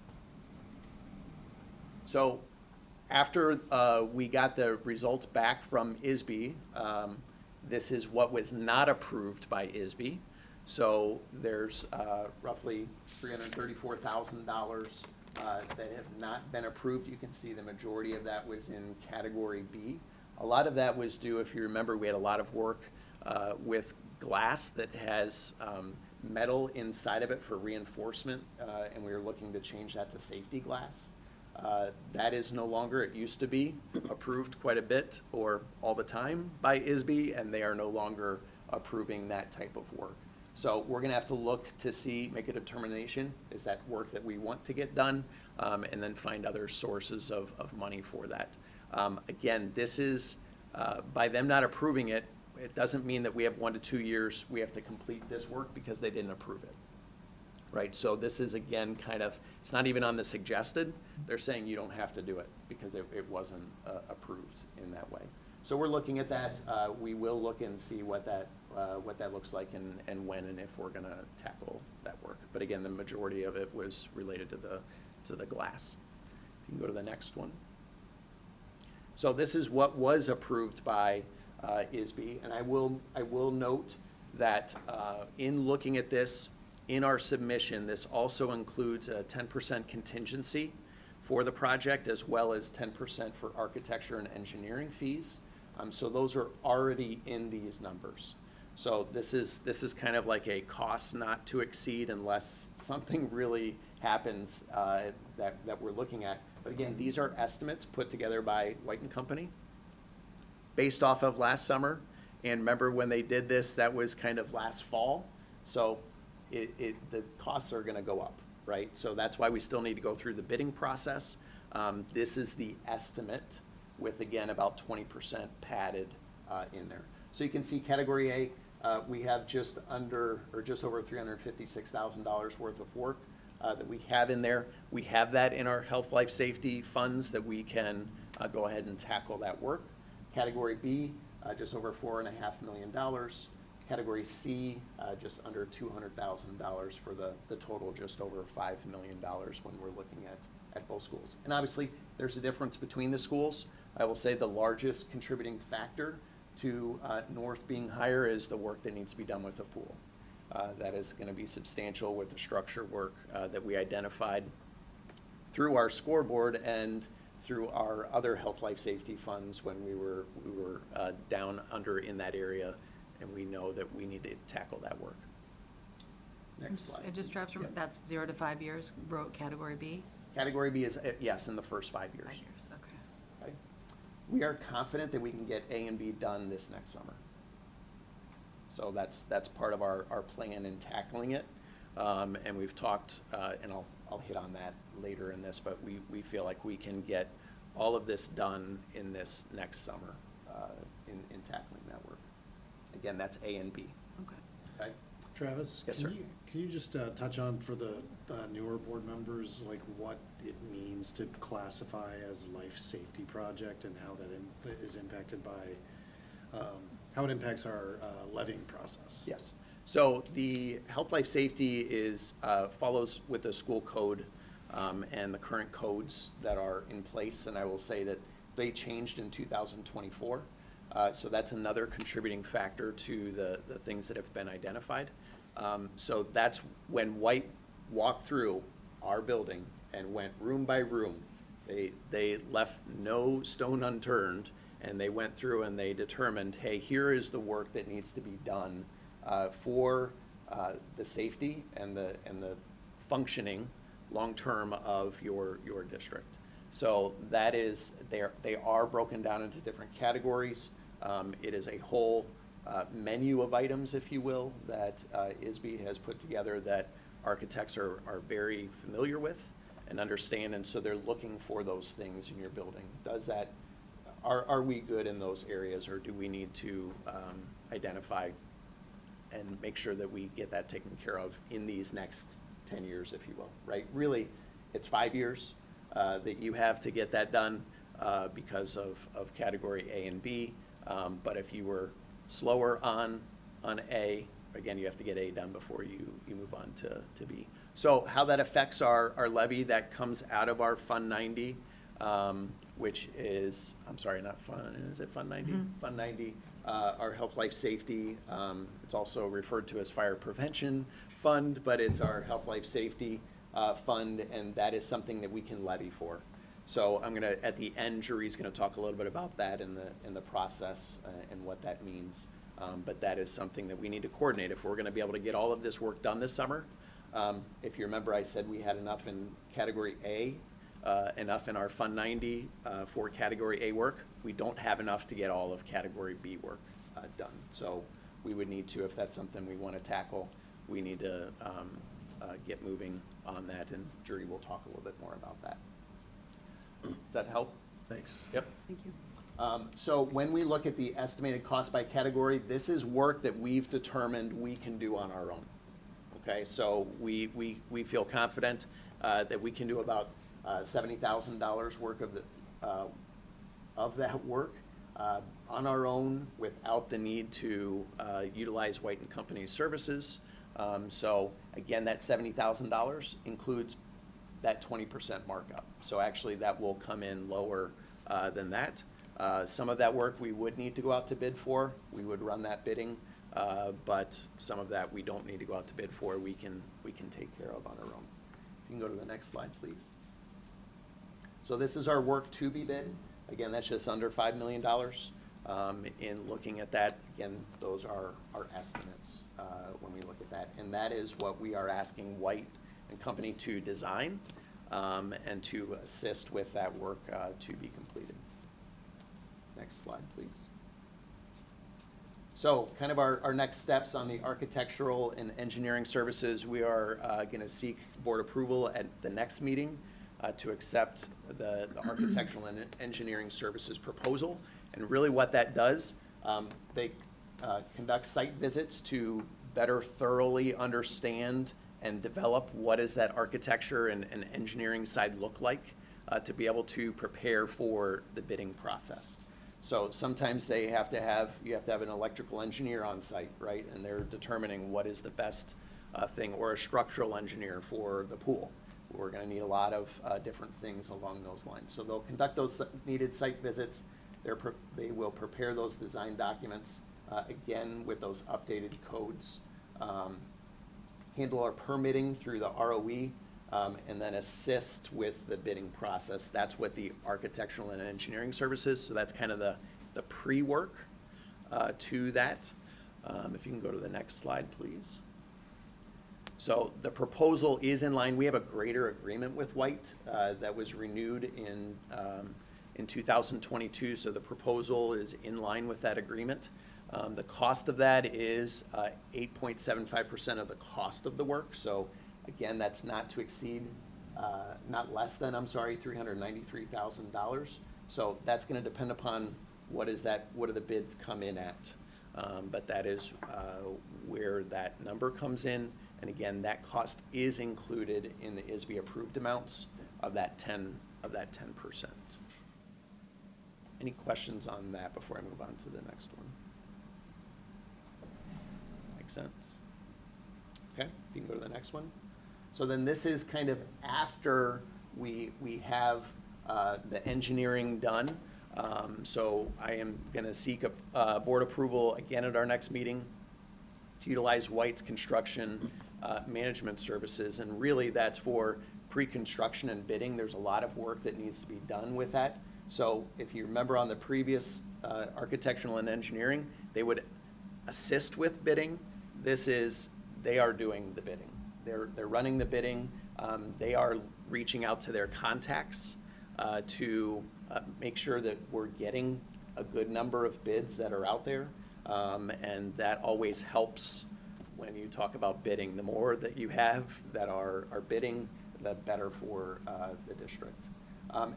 So after we got the results back from ISB, this is what was not approved by ISB. So there's roughly $334,000 that have not been approved. You can see the majority of that was in Category B. A lot of that was due, if you remember, we had a lot of work with glass that has metal inside of it for reinforcement, and we were looking to change that to safety glass. That is no longer, it used to be approved quite a bit or all the time by ISB, and they are no longer approving that type of work. So we're gonna have to look to see, make a determination, is that work that we want to get done, and then find other sources of money for that. Again, this is, by them not approving it, it doesn't mean that we have 1 to 2 years, we have to complete this work because they didn't approve it. Right, so this is again kind of, it's not even on the suggested, they're saying you don't have to do it because it wasn't approved in that way. So we're looking at that, we will look and see what that looks like and when and if we're gonna tackle that work. But again, the majority of it was related to the glass. If you can go to the next one. So this is what was approved by ISB, and I will note that in looking at this, in our submission, this also includes a 10% contingency for the project as well as 10% for architecture and engineering fees. So those are already in these numbers. So this is kind of like a cost not to exceed unless something really happens that we're looking at. But again, these are estimates put together by White & Company based off of last summer. And remember when they did this, that was kind of last fall. So the costs are gonna go up, right? So that's why we still need to go through the bidding process. This is the estimate with, again, about 20% padded in there. So you can see Category A, we have just under, or just over $356,000 worth of work that we have in there. We have that in our health, life, safety funds that we can go ahead and tackle that work. Category B, just over $4.5 million. Category C, just under $200,000 for the total, just over $5 million when we're looking at both schools. And obviously, there's a difference between the schools. I will say the largest contributing factor to North being higher is the work that needs to be done with the pool. That is going to be substantial with the structure work that we identified through our scoreboard and through our other health, life, safety funds when we were down under in that area, and we know that we need to tackle that work. Next slide. I just dropped from, that's 0 to 5 years, wrote category B? Category B is, yes, in the first 5 years. 5 years, okay. Okay. We are confident that we can get A and B done this next summer. So that's part of our plan in tackling it. And we've talked, and I'll hit on that later in this, but we feel like we can get all of this done in this next summer in tackling that work. Again, that's A and B. Okay. Travis, Yes, sir. Can you just touch on for the newer board members, like what it means to classify as life safety project and how that is impacted by, how it impacts our levying process? Yes. So the health, life, safety is, follows with the school code and the current codes that are in place. And I will say that they changed in 2024. So that's another contributing factor to the things that have been identified. So that's when White walked through our building and went room by room. They left no stone unturned, and they went through and they determined, hey, here is the work that needs to be done for the safety and the functioning long-term of your district. So that is, they are broken down into different categories. It is a whole menu of items, if you will, that ISB has put together that architects are very familiar with and understand, and so they're looking for those things in your building. Does that, are we good in those areas, or do we need to identify and make sure that we get that taken care of in these next 10 years, if you will, right? Really, it's 5 years that you have to get that done because of category A and B. But if you were slower on A, again, you have to get A done before you move on to B. So how that affects our levy, that comes out of our Fund 90, which is, I'm sorry, not Fund, is it Fund 90? Mm-hmm. Fund 90, our health, life, safety. It's also referred to as Fire Prevention Fund, but it's our health, life, safety fund, and that is something that we can levy for. So I'm gonna, at the end, Jury's gonna talk a little bit about that in the process and what that means. But that is something that we need to coordinate if we're gonna be able to get all of this work done this summer. If you remember, I said we had enough in category A, enough in our Fund 90 for category A work. We don't have enough to get all of category B work done. So we would need to, if that's something we wanna tackle, we need to get moving on that, and Jury will talk a little bit more about that. Does that help? Thanks. Yep. Thank you. So when we look at the estimated cost by category, this is work that we've determined we can do on our own. Okay, so we feel confident that we can do about $70,000 worth of that work on our own without the need to utilize White & Company's services. So again, that $70,000 includes that 20% markup. So actually that will come in lower than that. Some of that work we would need to go out to bid for. We would run that bidding, but some of that we don't need to go out to bid for. We can take care of on our own. You can go to the next slide, please. So this is our work to be bid. Again, that's just under $5 million. In looking at that, again, those are our estimates when we look at that. And that is what we are asking White & Company to design and to assist with that work to be completed. Next slide, please. So kind of our next steps on the architectural and engineering services, we are going to seek board approval at the next meeting to accept the architectural and engineering services proposal. And really what that does, conduct site visits to better thoroughly understand and develop what does that architecture and engineering side look like, to be able to prepare for the bidding process. So sometimes you have to have an electrical engineer on site, right? And they're determining what is the best thing, or a structural engineer for the pool. We're gonna need a lot of different things along those lines. So they'll conduct those needed site visits. They will prepare those design documents, again, with those updated codes. Handle our permitting through the ROE, and then assist with the bidding process. That's what the architectural and engineering services, so that's kind of the pre-work to that. If you can go to the next slide, please. So the proposal is in line. We have a greater agreement with White that was renewed in 2022, so the proposal is in line with that agreement. The cost of that is 8.75% of the cost of the work. So again, that's not to exceed, not less than, $393,000. So that's going to depend upon what do the bids come in at. But that is where that number comes in. And again, that cost is included in the ISB approved amounts of that 10%. Any questions on that before I move on to the next one? Make sense? Okay, you can go to the next one. So then this is kind of after we have the engineering done. So I am gonna seek a board approval again at our next meeting to utilize White's construction management services. And really that's for pre-construction and bidding. There's a lot of work that needs to be done with that. So if you remember on the previous architectural and engineering, they would assist with bidding. They are doing the bidding. They're running the bidding. They are reaching out to their contacts to make sure that we're getting a good number of bids that are out there. And that always helps when you talk about bidding. The more that you have that are bidding, the better for the district.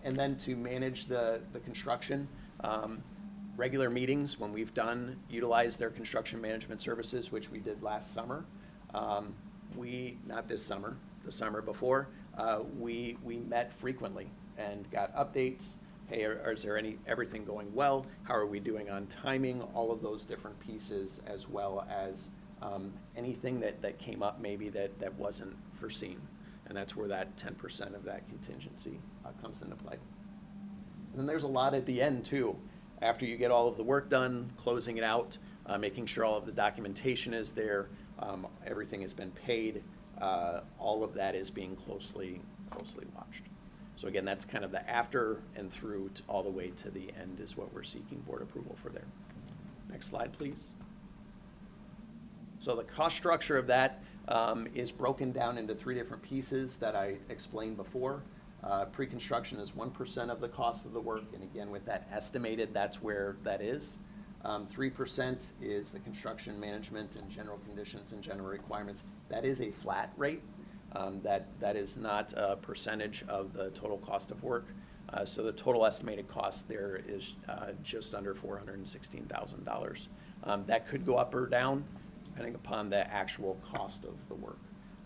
And then to manage the construction, regular meetings when we've utilized their construction management services, which we did last summer. Not this summer, the summer before, we met frequently and got updates. Hey, is there everything going well? How are we doing on timing? All of those different pieces, as well as anything that came up maybe that wasn't foreseen. And that's where that 10% of that contingency comes into play. And then there's a lot at the end too. After you get all of the work done, closing it out, making sure all of the documentation is there, everything has been paid, all of that is being closely watched. So again, that's kind of the after and through all the way to the end is what we're seeking board approval for there. Next slide, please. So the cost structure of that is broken down into 3 different pieces that I explained before. Pre-construction is 1% of the cost of the work, and again, with that estimated, that's where that is. 3% is the construction management and general conditions and general requirements. That is a flat rate. That is not a percentage of the total cost of work. So the total estimated cost there is just under $416,000. That could go up or down depending upon the actual cost of the work.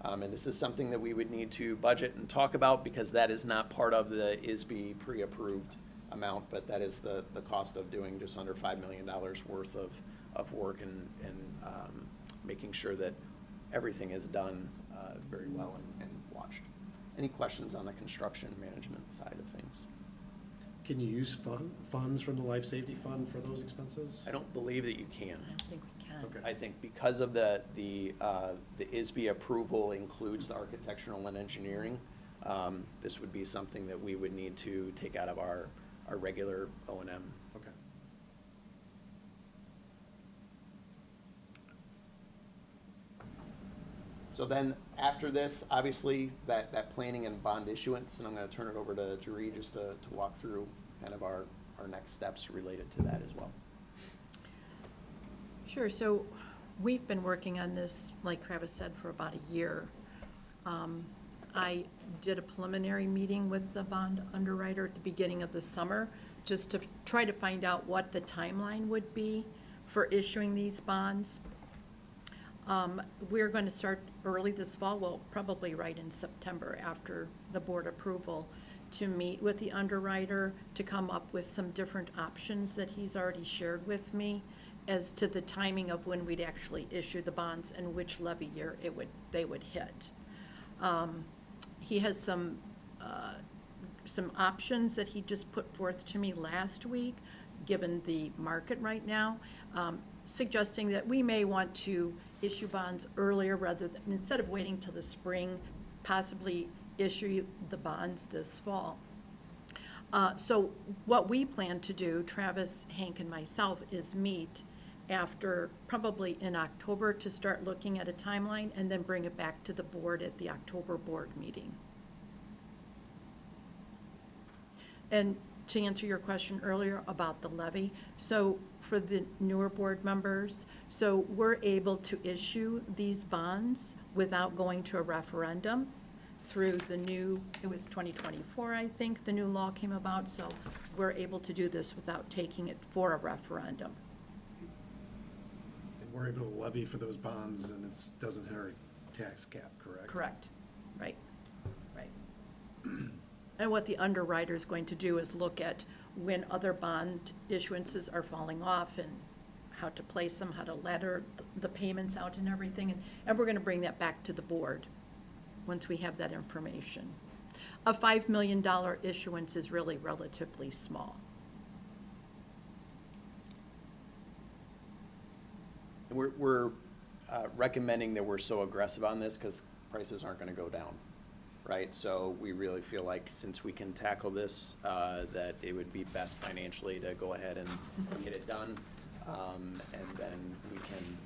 And this is something that we would need to budget and talk about because that is not part of the ISB pre-approved amount, but that is the cost of doing just under $5 million worth of work and making sure that everything is done very well and watched. Any questions on the construction management side of things? Can you use funds from the life safety fund for those expenses? I don't believe that you can. I don't think we can. Okay. I think because of the ISB approval includes the architectural and engineering, this would be something that we would need to take out of our regular O&M. Okay. So then, after this, obviously, that planning and bond issuance, and I'm gonna turn it over to Jeree just to walk through kind of our next steps related to that as well. Sure, so we've been working on this, like Travis said, for about a year. I did a preliminary meeting with the bond underwriter at the beginning of the summer, just to try to find out what the timeline would be for issuing these bonds. We're going to start early this fall, well, probably right in September after the board approval, to meet with the underwriter to come up with some different options that he's already shared with me as to the timing of when we'd actually issue the bonds and which levy year they would hit. He has some options that he just put forth to me last week, given the market right now, suggesting that we may want to issue bonds earlier rather than, instead of waiting till the spring, possibly issue the bonds this fall. So what we plan to do, Travis, Hank, and myself, is meet after, probably in October, to start looking at a timeline and then bring it back to the board at the October board meeting. And to answer your question earlier about the levy, so for the newer board members, so we're able to issue these bonds without going to a referendum through the new, it was 2024, I think, the new law came about, so we're able to do this without taking it for a referendum. And we're able to levy for those bonds, and it doesn't hit our tax cap, correct? Correct, right, right. And what the underwriter is going to do is look at when other bond issuances are falling off and how to place them, how to ladder the payments out and everything, and we're going to bring that back to the board once we have that information. A $5 million issuance is really relatively small. We're recommending that we're so aggressive on this because prices aren't going to go down, right? So we really feel like since we can tackle this, that it would be best financially to go ahead and get it done. And then we can,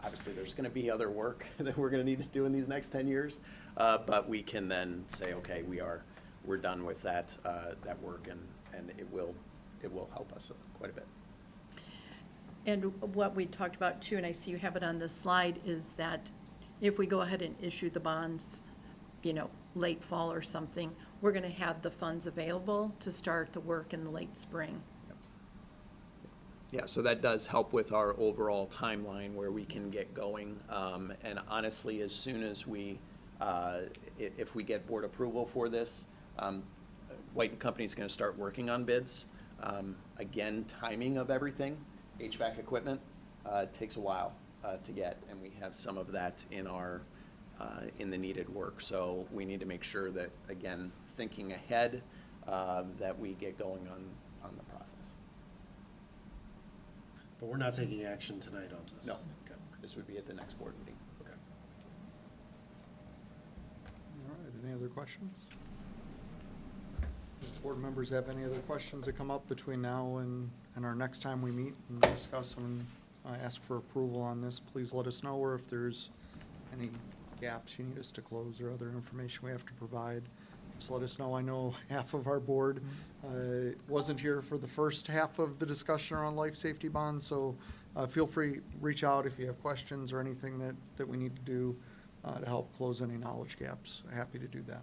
obviously there's going to be other work that we're going to need to do in these next 10 years, but we can then say, okay, we're done with that work, and it will help us quite a bit. And what we talked about too, and I see you have it on the slide, is that if we go ahead and issue the bonds, late fall or something, we're going to have the funds available to start the work in the late spring. Yeah, so that does help with our overall timeline where we can get going. And honestly, as soon as if we get board approval for this, White & Company is going to start working on bids. Again, timing of everything, HVAC equipment, takes a while to get, and we have some of that in the needed work. So we need to make sure that, again, thinking ahead, that we get going on the process. But we're not taking action tonight on this? No. Okay. This would be at the next board meeting. Okay. All right, any other questions? Does board members have any other questions that come up between now and our next time we meet and discuss and ask for approval on this? Please let us know, or if there's any gaps you need us to close or other information we have to provide, just let us know. I know half of our board wasn't here for the first half of the discussion around life safety bonds, so feel free, reach out if you have questions or anything that we need to do to help close any knowledge gaps. Happy to do that.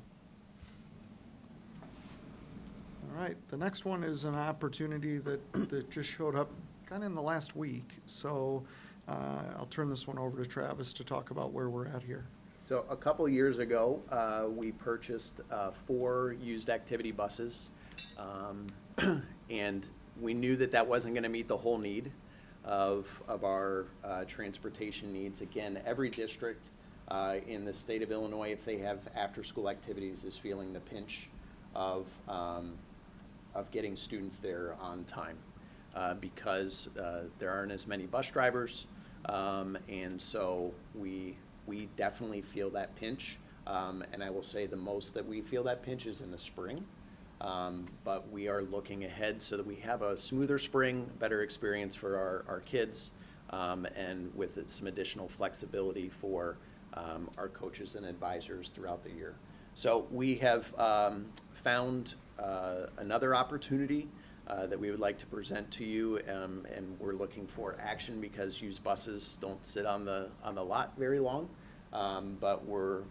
All right, the next one is an opportunity that just showed up kind of in the last week, so I'll turn this one over to Travis to talk about where we're at here. So a couple of years ago, we purchased 4 used activity buses, and we knew that wasn't going to meet the whole need of our transportation needs. Again, every district in the state of Illinois, if they have after-school activities, is feeling the pinch of getting students there on time because there aren't as many bus drivers, and so we definitely feel that pinch, and I will say the most that we feel that pinch is in the spring, but we are looking ahead so that we have a smoother spring, better experience for our kids, and with some additional flexibility for our coaches and advisors throughout the year. So we have found another opportunity that we would like to present to you, and we're looking for action because used buses don't sit on the lot very long. But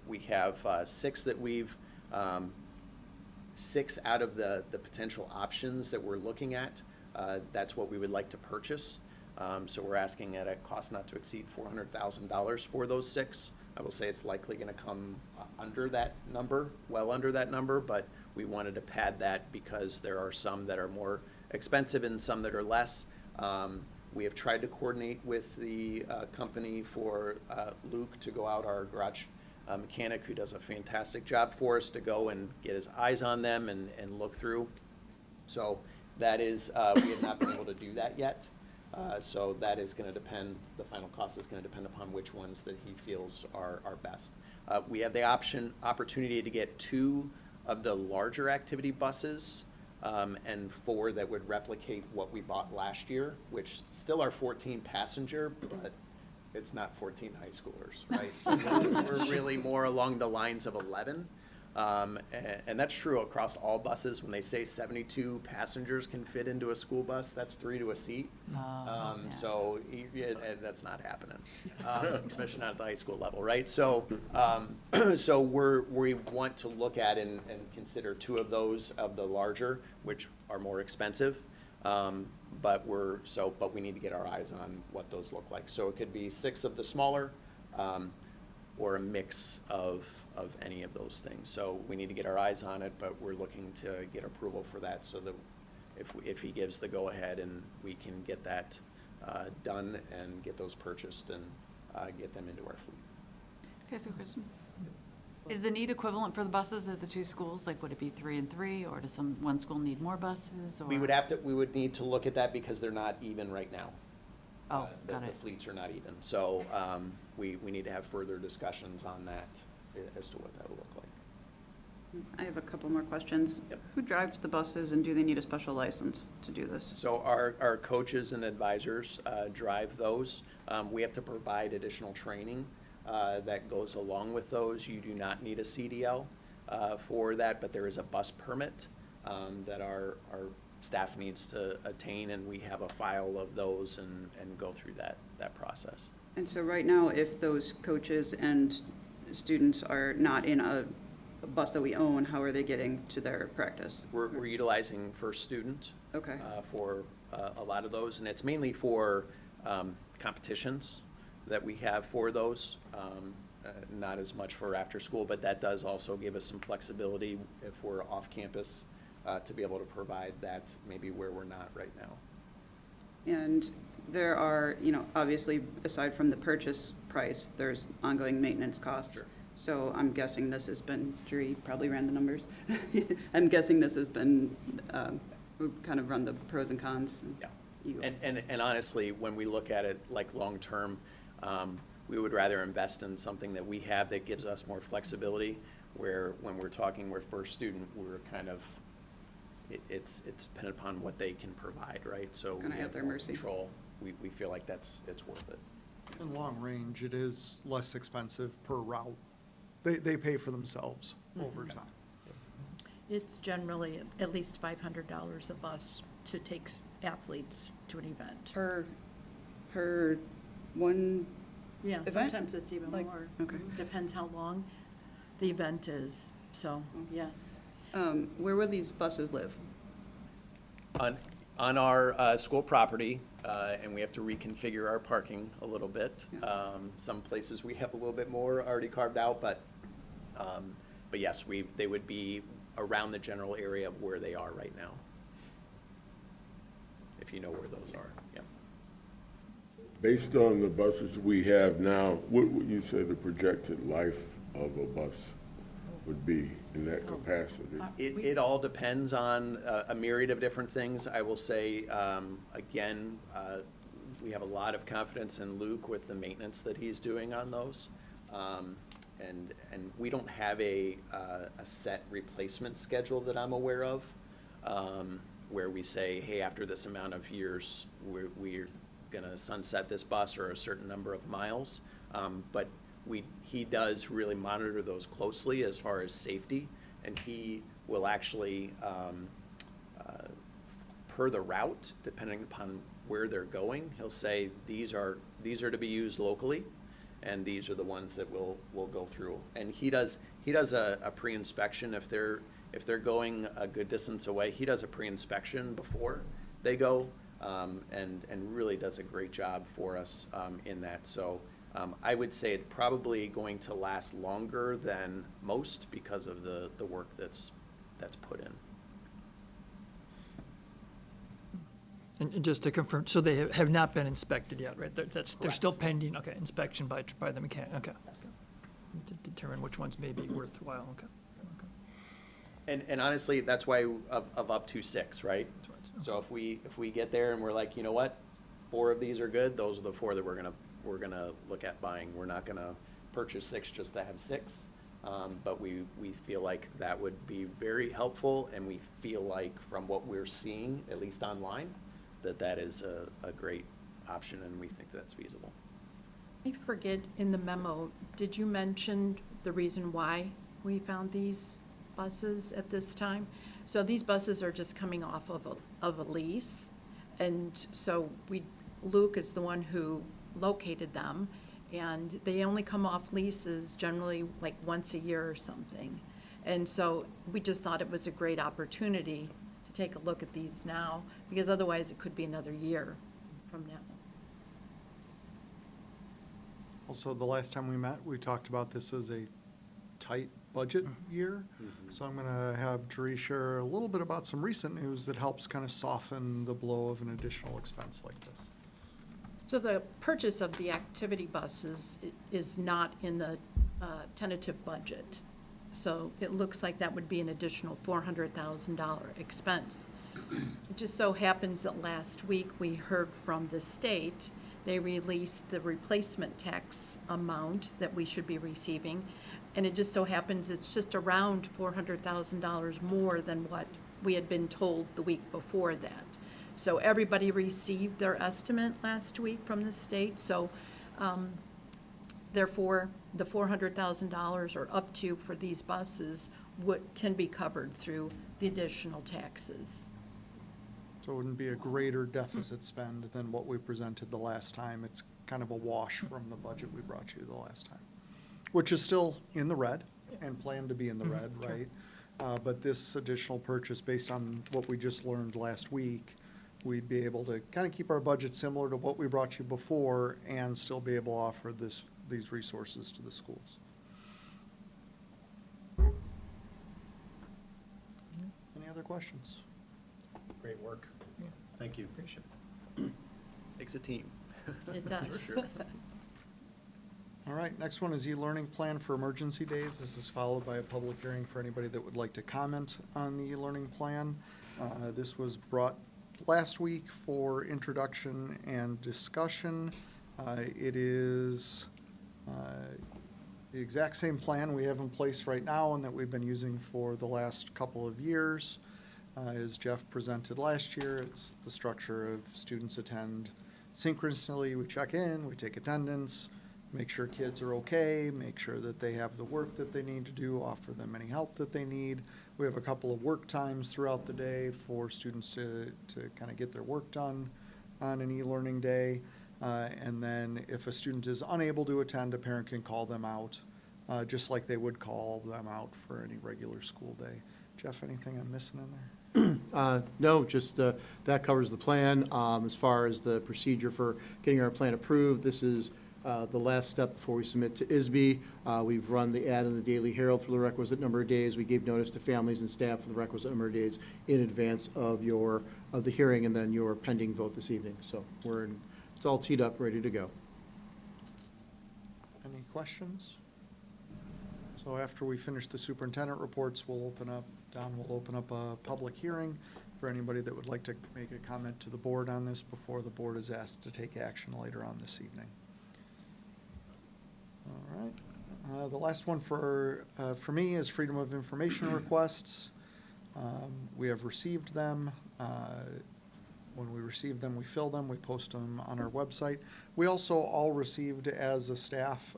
we have 6 that we've 6 out of the potential options that we're looking at. That's what we would like to purchase. So we're asking at a cost not to exceed $400,000 for those 6. I will say it's likely going to come under that number, well under that number, but we wanted to pad that because there are some that are more expensive and some that are less. We have tried to coordinate with the company for Luke to go out, our garage mechanic who does a fantastic job for us, to go and get his eyes on them and look through. So that is, we have not been able to do that yet. So that is going to depend, the final cost is going to depend upon which ones that he feels are best. We have the opportunity to get 2 of the larger activity buses and 4 that would replicate what we bought last year, which still are 14 passenger, but it's not 14 high schoolers, right? So we're really more along the lines of 11. And that's true across all buses. When they say 72 passengers can fit into a school bus, that's 3 to a seat. So that's not happening, especially not at the high school level, right? So, so we want to look at and consider 2 of those of the larger, which are more expensive. But we need to get our eyes on what those look like. So it could be 6 of the smaller, or a mix of any of those things. So we need to get our eyes on it, but we're looking to get approval for that so that if he gives the go-ahead and we can get that done and get those purchased and get them into our fleet. Okay, so question. Is the need equivalent for the buses at the 2 schools? Like, would it be 3 and 3, or does one school need more buses? Or? We would need to look at that because they're not even right now. Oh, got it. The fleets are not even. So we need to have further discussions on that as to what that will look like. I have a couple more questions. Yep. Who drives the buses, and do they need a special license to do this? So our coaches and advisors drive those. We have to provide additional training that goes along with those. You do not need a CDL for that, but there is a bus permit that our staff needs to attain, and we have a file of those and go through that process. And so right now, if those coaches and students are not in a bus that we own, how are they getting to their practice? We're utilizing First Student Okay. For a lot of those, and it's mainly for competitions that we have for those, not as much for after school, but that does also give us some flexibility if we're off campus to be able to provide that maybe where we're not right now. And there are, obviously, aside from the purchase price, there's ongoing maintenance costs. Sure. So I'm guessing this has been, Jerry probably ran the numbers. I'm guessing this has been, we've kind of run the pros and cons. Yeah. And honestly, when we look at it like long-term, we would rather invest in something that we have that gives us more flexibility, where when we're talking with First Student, we're kind of, it's dependent upon what they can provide, right? So Kinda we at have their more mercy. control. We feel like it's worth it. In long range, it is less expensive per route. They pay for themselves over time. It's generally at least $500 a bus to take athletes to an event. Per one Yeah, event? sometimes it's even Like- more. okay. Depends how long the event is, so, yes. Where will these buses live? On our school property, and we have to reconfigure our parking a little bit. Some places we have a little bit more already carved out, but yes, they would be around the general area of where they are right now, if you know where those are. Yeah. Based on the buses we have now, what would you say the projected life of a bus would be in that capacity? It all depends on a myriad of different things. I will say, again, we have a lot of confidence in Luke with the maintenance that he's doing on those. And we don't have a set replacement schedule that I'm aware of, where we say, hey, after this amount of years, we're gonna sunset this bus or a certain number of miles. But he does really monitor those closely as far as safety, and he will actually, per the route, depending upon where they're going, he'll say, these are to be used locally, and these are the ones that we'll go through. And he does a pre-inspection if they're going a good distance away. He does a pre-inspection before they go, and really does a great job for us in that. So I would say it's probably going to last longer than most because of the work that's put in. And just to confirm, so they have not been inspected yet, right? They're still pending, okay, inspection by the mechanic, okay. To determine which ones may be worthwhile, okay. And honestly, that's why of up to 6, right? So if we get there and we're like, you know what, 4 of these are good, those are the 4 that we're gonna look at buying. We're not gonna purchase 6 just to have 6, but we feel like that would be very helpful, and we feel like from what we're seeing, at least online, that is a great option, and we think that's feasible. I forget, in the memo, did you mention the reason why we found these buses at this time? So these buses are just coming off of a lease, and so Luke is the one who located them, and they only come off leases generally like once a year or something. And so we just thought it was a great opportunity to take a look at these now, because otherwise it could be another year from now. Also, the last time we met, we talked about this as a tight budget year. So I'm going to have Jeree share a little bit about some recent news that helps kind of soften the blow of an additional expense like this. So the purchase of the activity buses is not in the tentative budget. So it looks like that would be an additional $400,000 expense. It just so happens that last week we heard from the state. They released the replacement tax amount that we should be receiving. And it just so happens it's just around $400,000 more than what we had been told the week before that. So everybody received their estimate last week from the state. So therefore, the $400,000 or up to for these buses can be covered through the additional taxes. So it wouldn't be a greater deficit spend than what we presented the last time. It's kind of a wash from the budget we brought you the last time, which is still in the red and planned to be in the red, right? But this additional purchase, based on what we just learned last week, we'd be able to kind of keep our budget similar to what we brought you before and still be able to offer these resources to the schools. Any other questions? Great work. Thank you. Appreciate it. Takes a team. It That's does. for sure. All right, next one is e-learning plan for emergency days. This is followed by a public hearing for anybody that would like to comment on the e-learning plan. This was brought last week for introduction and discussion. It is the exact same plan we have in place right now and that we've been using for the last couple of years. As Jeff presented last year, it's the structure of students attend synchronously. We check in, we take attendance, make sure kids are okay, make sure that they have the work that they need to do, offer them any help that they need. We have a couple of work times throughout the day for students to kind of get their work done on an e-learning day. And then if a student is unable to attend, a parent can call them out, just like they would call them out for any regular school day. Jeff, anything I'm missing in there? No, just that covers the plan. As far as the procedure for getting our plan approved, this is the last step before we submit to ISB. We've run the ad in the Daily Herald for the requisite number of days. We gave notice to families and staff for the requisite number of days in advance of the hearing and then your pending vote this evening. So it's all teed up, ready to go. Any questions? So after we finish the superintendent reports, Don will open up a public hearing for anybody that would like to make a comment to the board on this before the board is asked to take action later on this evening. All right. The last one for me is Freedom of Information requests. We have received them. When we receive them, we fill them, we post them on our website. We also all received as a staff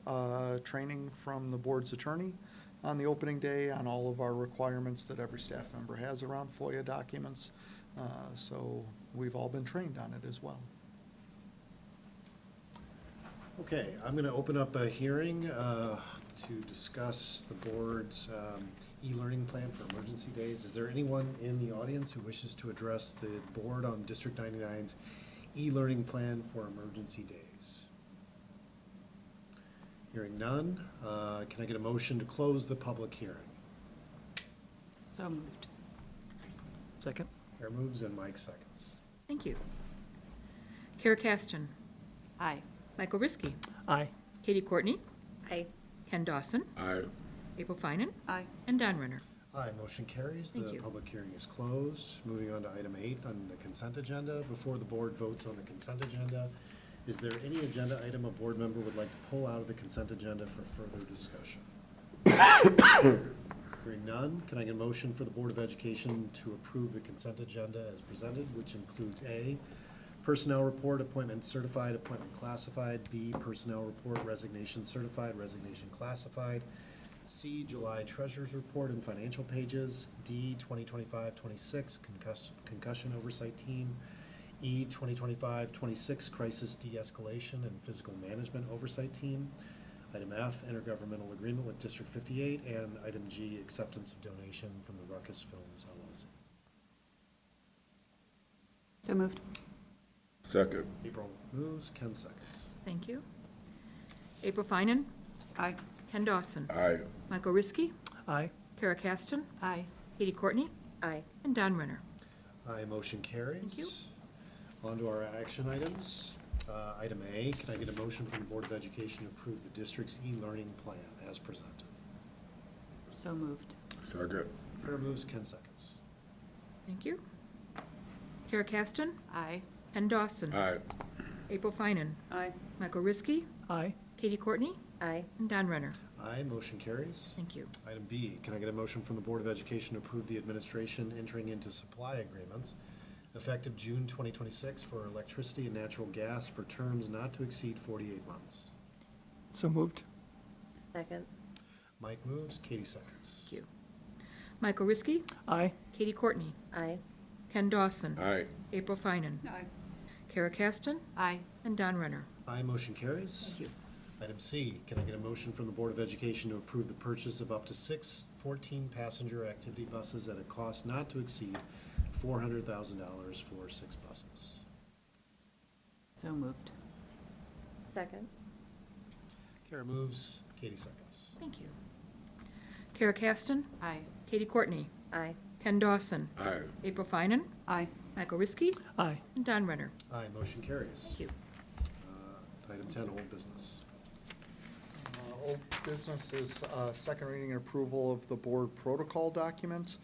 training from the board's attorney on the opening day on all of our requirements that every staff member has around FOIA documents. So we've all been trained on it as well. Okay, I'm going to open up a hearing to discuss the board's e-learning plan for emergency days. Is there anyone in the audience who wishes to address the board on District 99's e-learning plan for emergency days? Hearing none, can I get a motion to close the public hearing? So moved. Second? Kara moves and Mike seconds. Thank you. Kara Caston. Aye. Michael Riskey. Aye. Katie Courtney. Aye. Ken Dawson. Aye. April Finan. Aye. And Don Renner. Aye, motion carries. Thank The you. public hearing is closed. Moving on to item 8 on the consent agenda. Before the board votes on the consent agenda, is there any agenda item a board member would like to pull out of the consent agenda for further discussion? Hearing none, can I get a motion for the Board of Education to approve the consent agenda as presented, which includes A, personnel report, appointment certified, appointment classified, B, personnel report, resignation certified, resignation classified, C, July treasurer's report and financial pages, D, 2025-26 concussion oversight team, E, 2025-26 crisis de-escalation and physical management oversight team, item F, intergovernmental agreement with District 58, and item G, acceptance of donation from the Ruckus Films LLC. So moved. Second. April moves, Ken seconds. Thank you. April Finan. Aye. Ken Dawson. Aye. Michael Riskey. Aye. Kara Caston. Aye. Katie Courtney. Aye. And Don Renner. Aye, motion carries. Thank you. On to our action items. Item A, can I get a motion from the Board of Education to approve the district's e-learning plan as presented? So moved. Second. Kara moves, Ken seconds. Thank you. Kara Caston. Aye. Ken Dawson. Aye. April Finan. Aye. Michael Riskey. Aye. Katie Courtney. Aye. And Don Renner. Aye, motion carries. Thank you. Item B, can I get a motion from the Board of Education to approve the administration entering into supply agreements effective June 2026 for electricity and natural gas for terms not to exceed 48 months? So moved. Second. Mike moves, Katie seconds. Thank you. Michael Riskey. Aye. Katie Courtney. Aye. Ken Dawson. Aye. April Finan. Aye. Kara Caston. Aye. And Don Renner. Aye, motion carries. Thank you. Item C, can I get a motion from the Board of Education to approve the purchase of up to 6 14-passenger activity buses at a cost not to exceed $400,000 for 6 buses? So moved. Second. Kara moves, Katie seconds. Thank you. Kara Caston. Aye. Katie Courtney. Aye. Ken Dawson. Aye. April Finan. Aye. Michael Riskey. Aye. And Don Renner. Aye, motion carries. Thank you. Item 10, old business. Old business is second reading and approval of the board protocol document.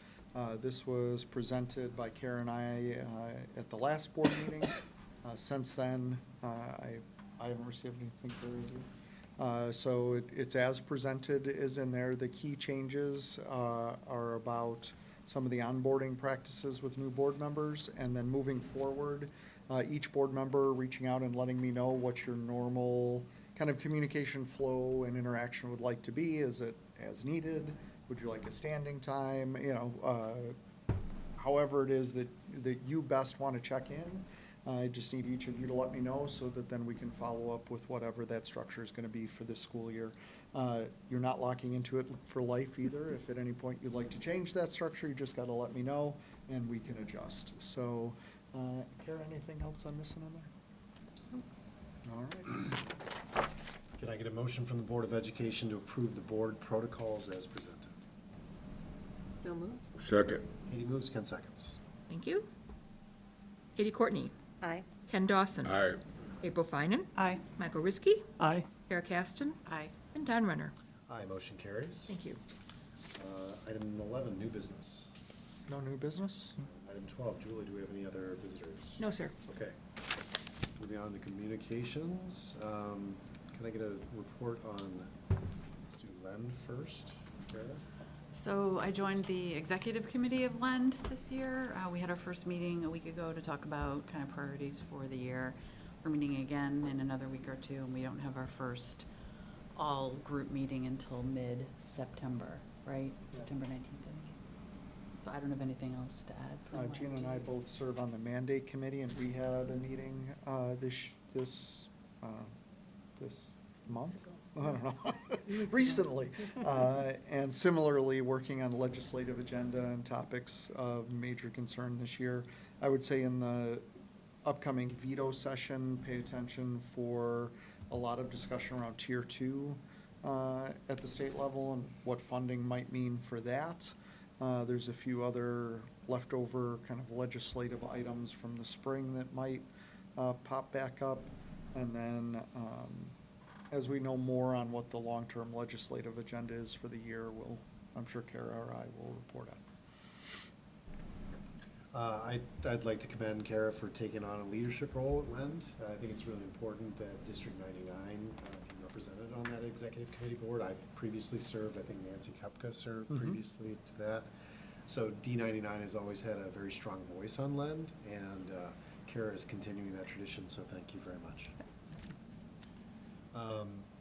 This was presented by Kara and I at the last board meeting. Since then, I haven't received anything for review. So it's as presented is in there. The key changes are about some of the onboarding practices with new board members, and then moving forward, each board member reaching out and letting me know what your normal kind of communication flow and interaction would like to be. Is it as needed? Would you like a standing time? You know, however it is that you best want to check in. I just need each of you to let me know so that then we can follow up with whatever that structure is going to be for this school year. You're not locking into it for life either. If at any point you'd like to change that structure, you just got to let me know and we can adjust. So, Kara, anything else I'm missing on there? All right. Can I get a motion from the Board of Education to approve the board protocols as presented? So moved. Second. Katie moves, Ken seconds. Thank you. Katie Courtney. Aye. Ken Dawson. Aye. April Finan. Aye. Michael Riskey. Aye. Kara Caston. Aye. And Don Renner. Aye, motion carries. Thank you. Item 11, new business. No new business? Item 12, Julie, do we have any other visitors? No, sir. Okay. Moving on to communications. Can I get a report on, let's do Len first. Kara? So I joined the executive committee of LEND this year. We had our first meeting a week ago to talk about kind of priorities for the year. We're meeting again in another week or two, and we don't have our first all-group meeting until mid-September, right? Yeah. September 19th, I think. So I don't have anything else to add. from what Gina and I I did. both serve on the mandate committee, and we had a meeting this month. I don't know, recently. And similarly, working on the legislative agenda and topics of major concern this year. I would say in the upcoming veto session, pay attention for a lot of discussion around Tier 2 at the state level and what funding might mean for that. There's a few other leftover kind of legislative items from the spring that might pop back up. And then as we know more on what the long-term legislative agenda is for the year, I'm sure Kara or I will report on. I'd like to commend Kara for taking on a leadership role at Lend. I think it's really important that District 99 be represented on that executive committee board. I've previously served, I think Nancy Kupka served previously to that. So D99 has always had a very strong voice on Lend, and Kara is continuing that tradition, so thank you very much.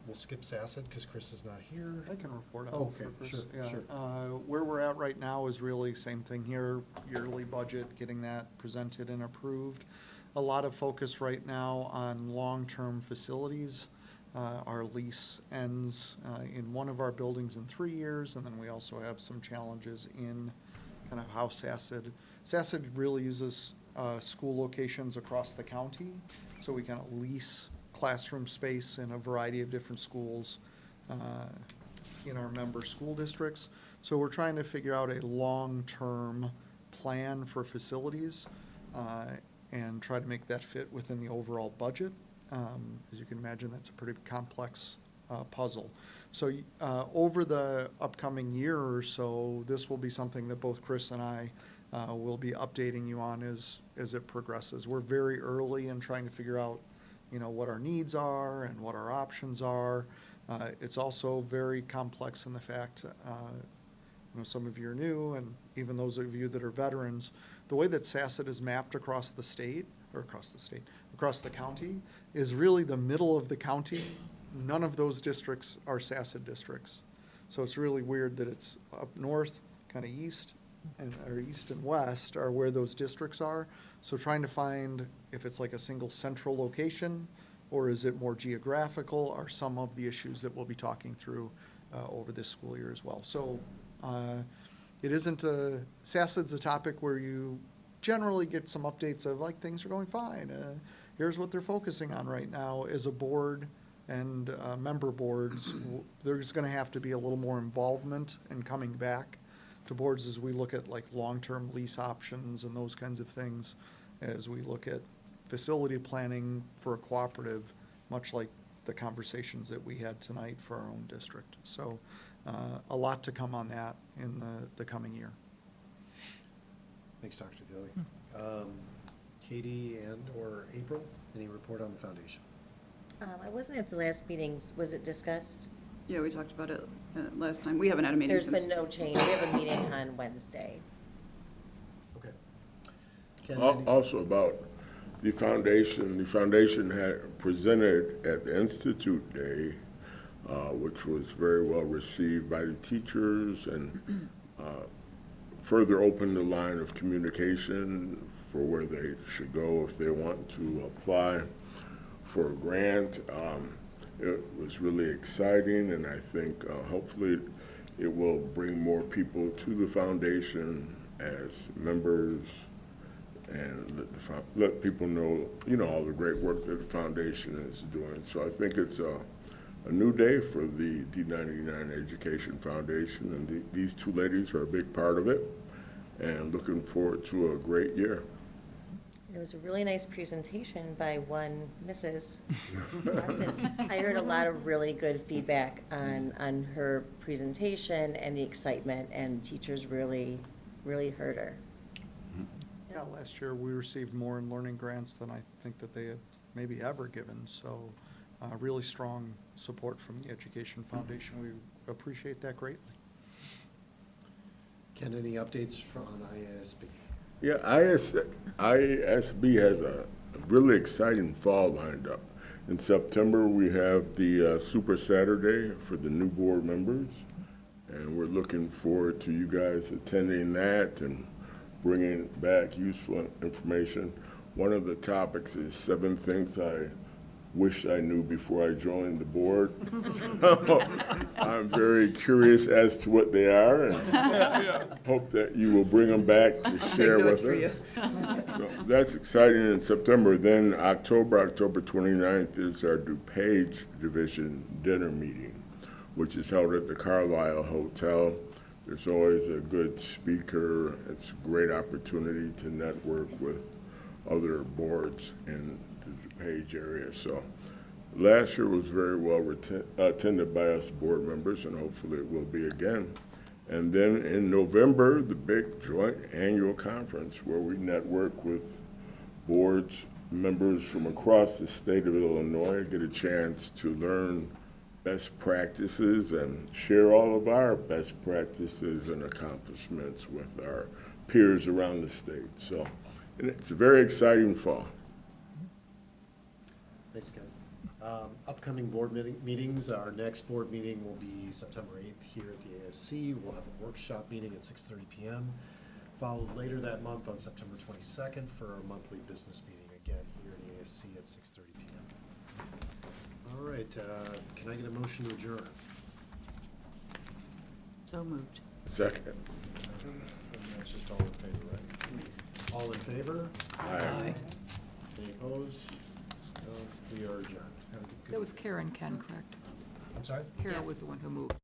We'll skip SACID because Chris is not here. I can report on Oh, it okay, for Chris. sure, Yeah. sure. Where we're at right now is really same thing here, yearly budget, getting that presented and approved. A lot of focus right now on long-term facilities. Our lease ends in one of our buildings in 3 years, and then we also have some challenges in kind of how SACID really uses school locations across the county, so we kind of lease classroom space in a variety of different schools in our member school districts. So we're trying to figure out a long-term plan for facilities and try to make that fit within the overall budget. As you can imagine, that's a pretty complex puzzle. So over the upcoming year or so, this will be something that both Chris and I will be updating you on as it progresses. We're very early in trying to figure out what our needs are and what our options are. It's also very complex in the fact, some of you are new, and even those of you that are veterans, the way that SACID is mapped across the county, is really the middle of the county. None of those districts are SACID districts. So it's really weird that it's up north, kind of east, or east and west are where those districts are. So trying to find if it's like a single central location, or is it more geographical, are some of the issues that we'll be talking through over this school year as well. So it isn't SACID's a topic where you generally get some updates of like things are going fine. Here's what they're focusing on right now as a board and member boards. There's going to have to be a little more involvement in coming back to boards as we look at like long-term lease options and those kinds of things, as we look at facility planning for a cooperative, much like the conversations that we had tonight for our own district. So a lot to come on that in the coming year. Thanks, Dr. Thilly. Katie or April, any report on the foundation? I wasn't at the last meetings. Was it discussed? Yeah, we talked about it last time. We haven't had a meeting since. There's been no change. We have a meeting on Wednesday. Okay. Also about the foundation had presented at the Institute Day, which was very well received by the teachers, and further opened the line of communication for where they should go if they want to apply for a grant. It was really exciting, and I think hopefully it will bring more people to the foundation as members, and let people know, all the great work that the foundation is doing. So I think it's a new day for the D99 Education Foundation, and these two ladies are a big part of it, and looking forward to a great year. It was a really nice presentation by one Mrs. Lawson. I heard a lot of really good feedback on her presentation and the excitement, and teachers really heard her. Yeah, last year we received more in learning grants than I think that they had maybe ever given. So really strong support from the Education Foundation. We appreciate that greatly. Ken, any updates on IASB? Yeah, ISB has a really exciting fall lined up. In September, we have the Super Saturday for the new board members, and we're looking forward to you guys attending that and bringing back useful information. One of the topics is 7 things I wish I knew before I joined the board. So I'm very curious as to what they are, and hope that you will bring them back to share with us. So that's exciting in September. Then October 29th is our DuPage Division dinner meeting, which is held at the Carlisle Hotel. There's always a good speaker. It's a great opportunity to network with other boards in the DuPage area. So last year was very well attended by us board members, and hopefully it will be again. And then in November, the big joint annual conference where we network with boards members from across the state of Illinois, get a chance to learn best practices and share all of our best practices and accomplishments with our peers around the state. So, and it's a very exciting fall. Thanks, Ken. Upcoming board meetings, our next board meeting will be September 8th here at the ASC. We'll have a workshop meeting at 6:30 p.m. Followed later that month on September 22nd for our monthly business meeting, again, here at the ASC at 6:30 p.m. All right, can I get a motion to adjourn? So moved. Second. And that's just all in favor, right? All in favor? Aye. Any opposed? No, we are adjourned. Have a good That was Karen, Ken, correct? I'm sorry? Carol was the one who moved.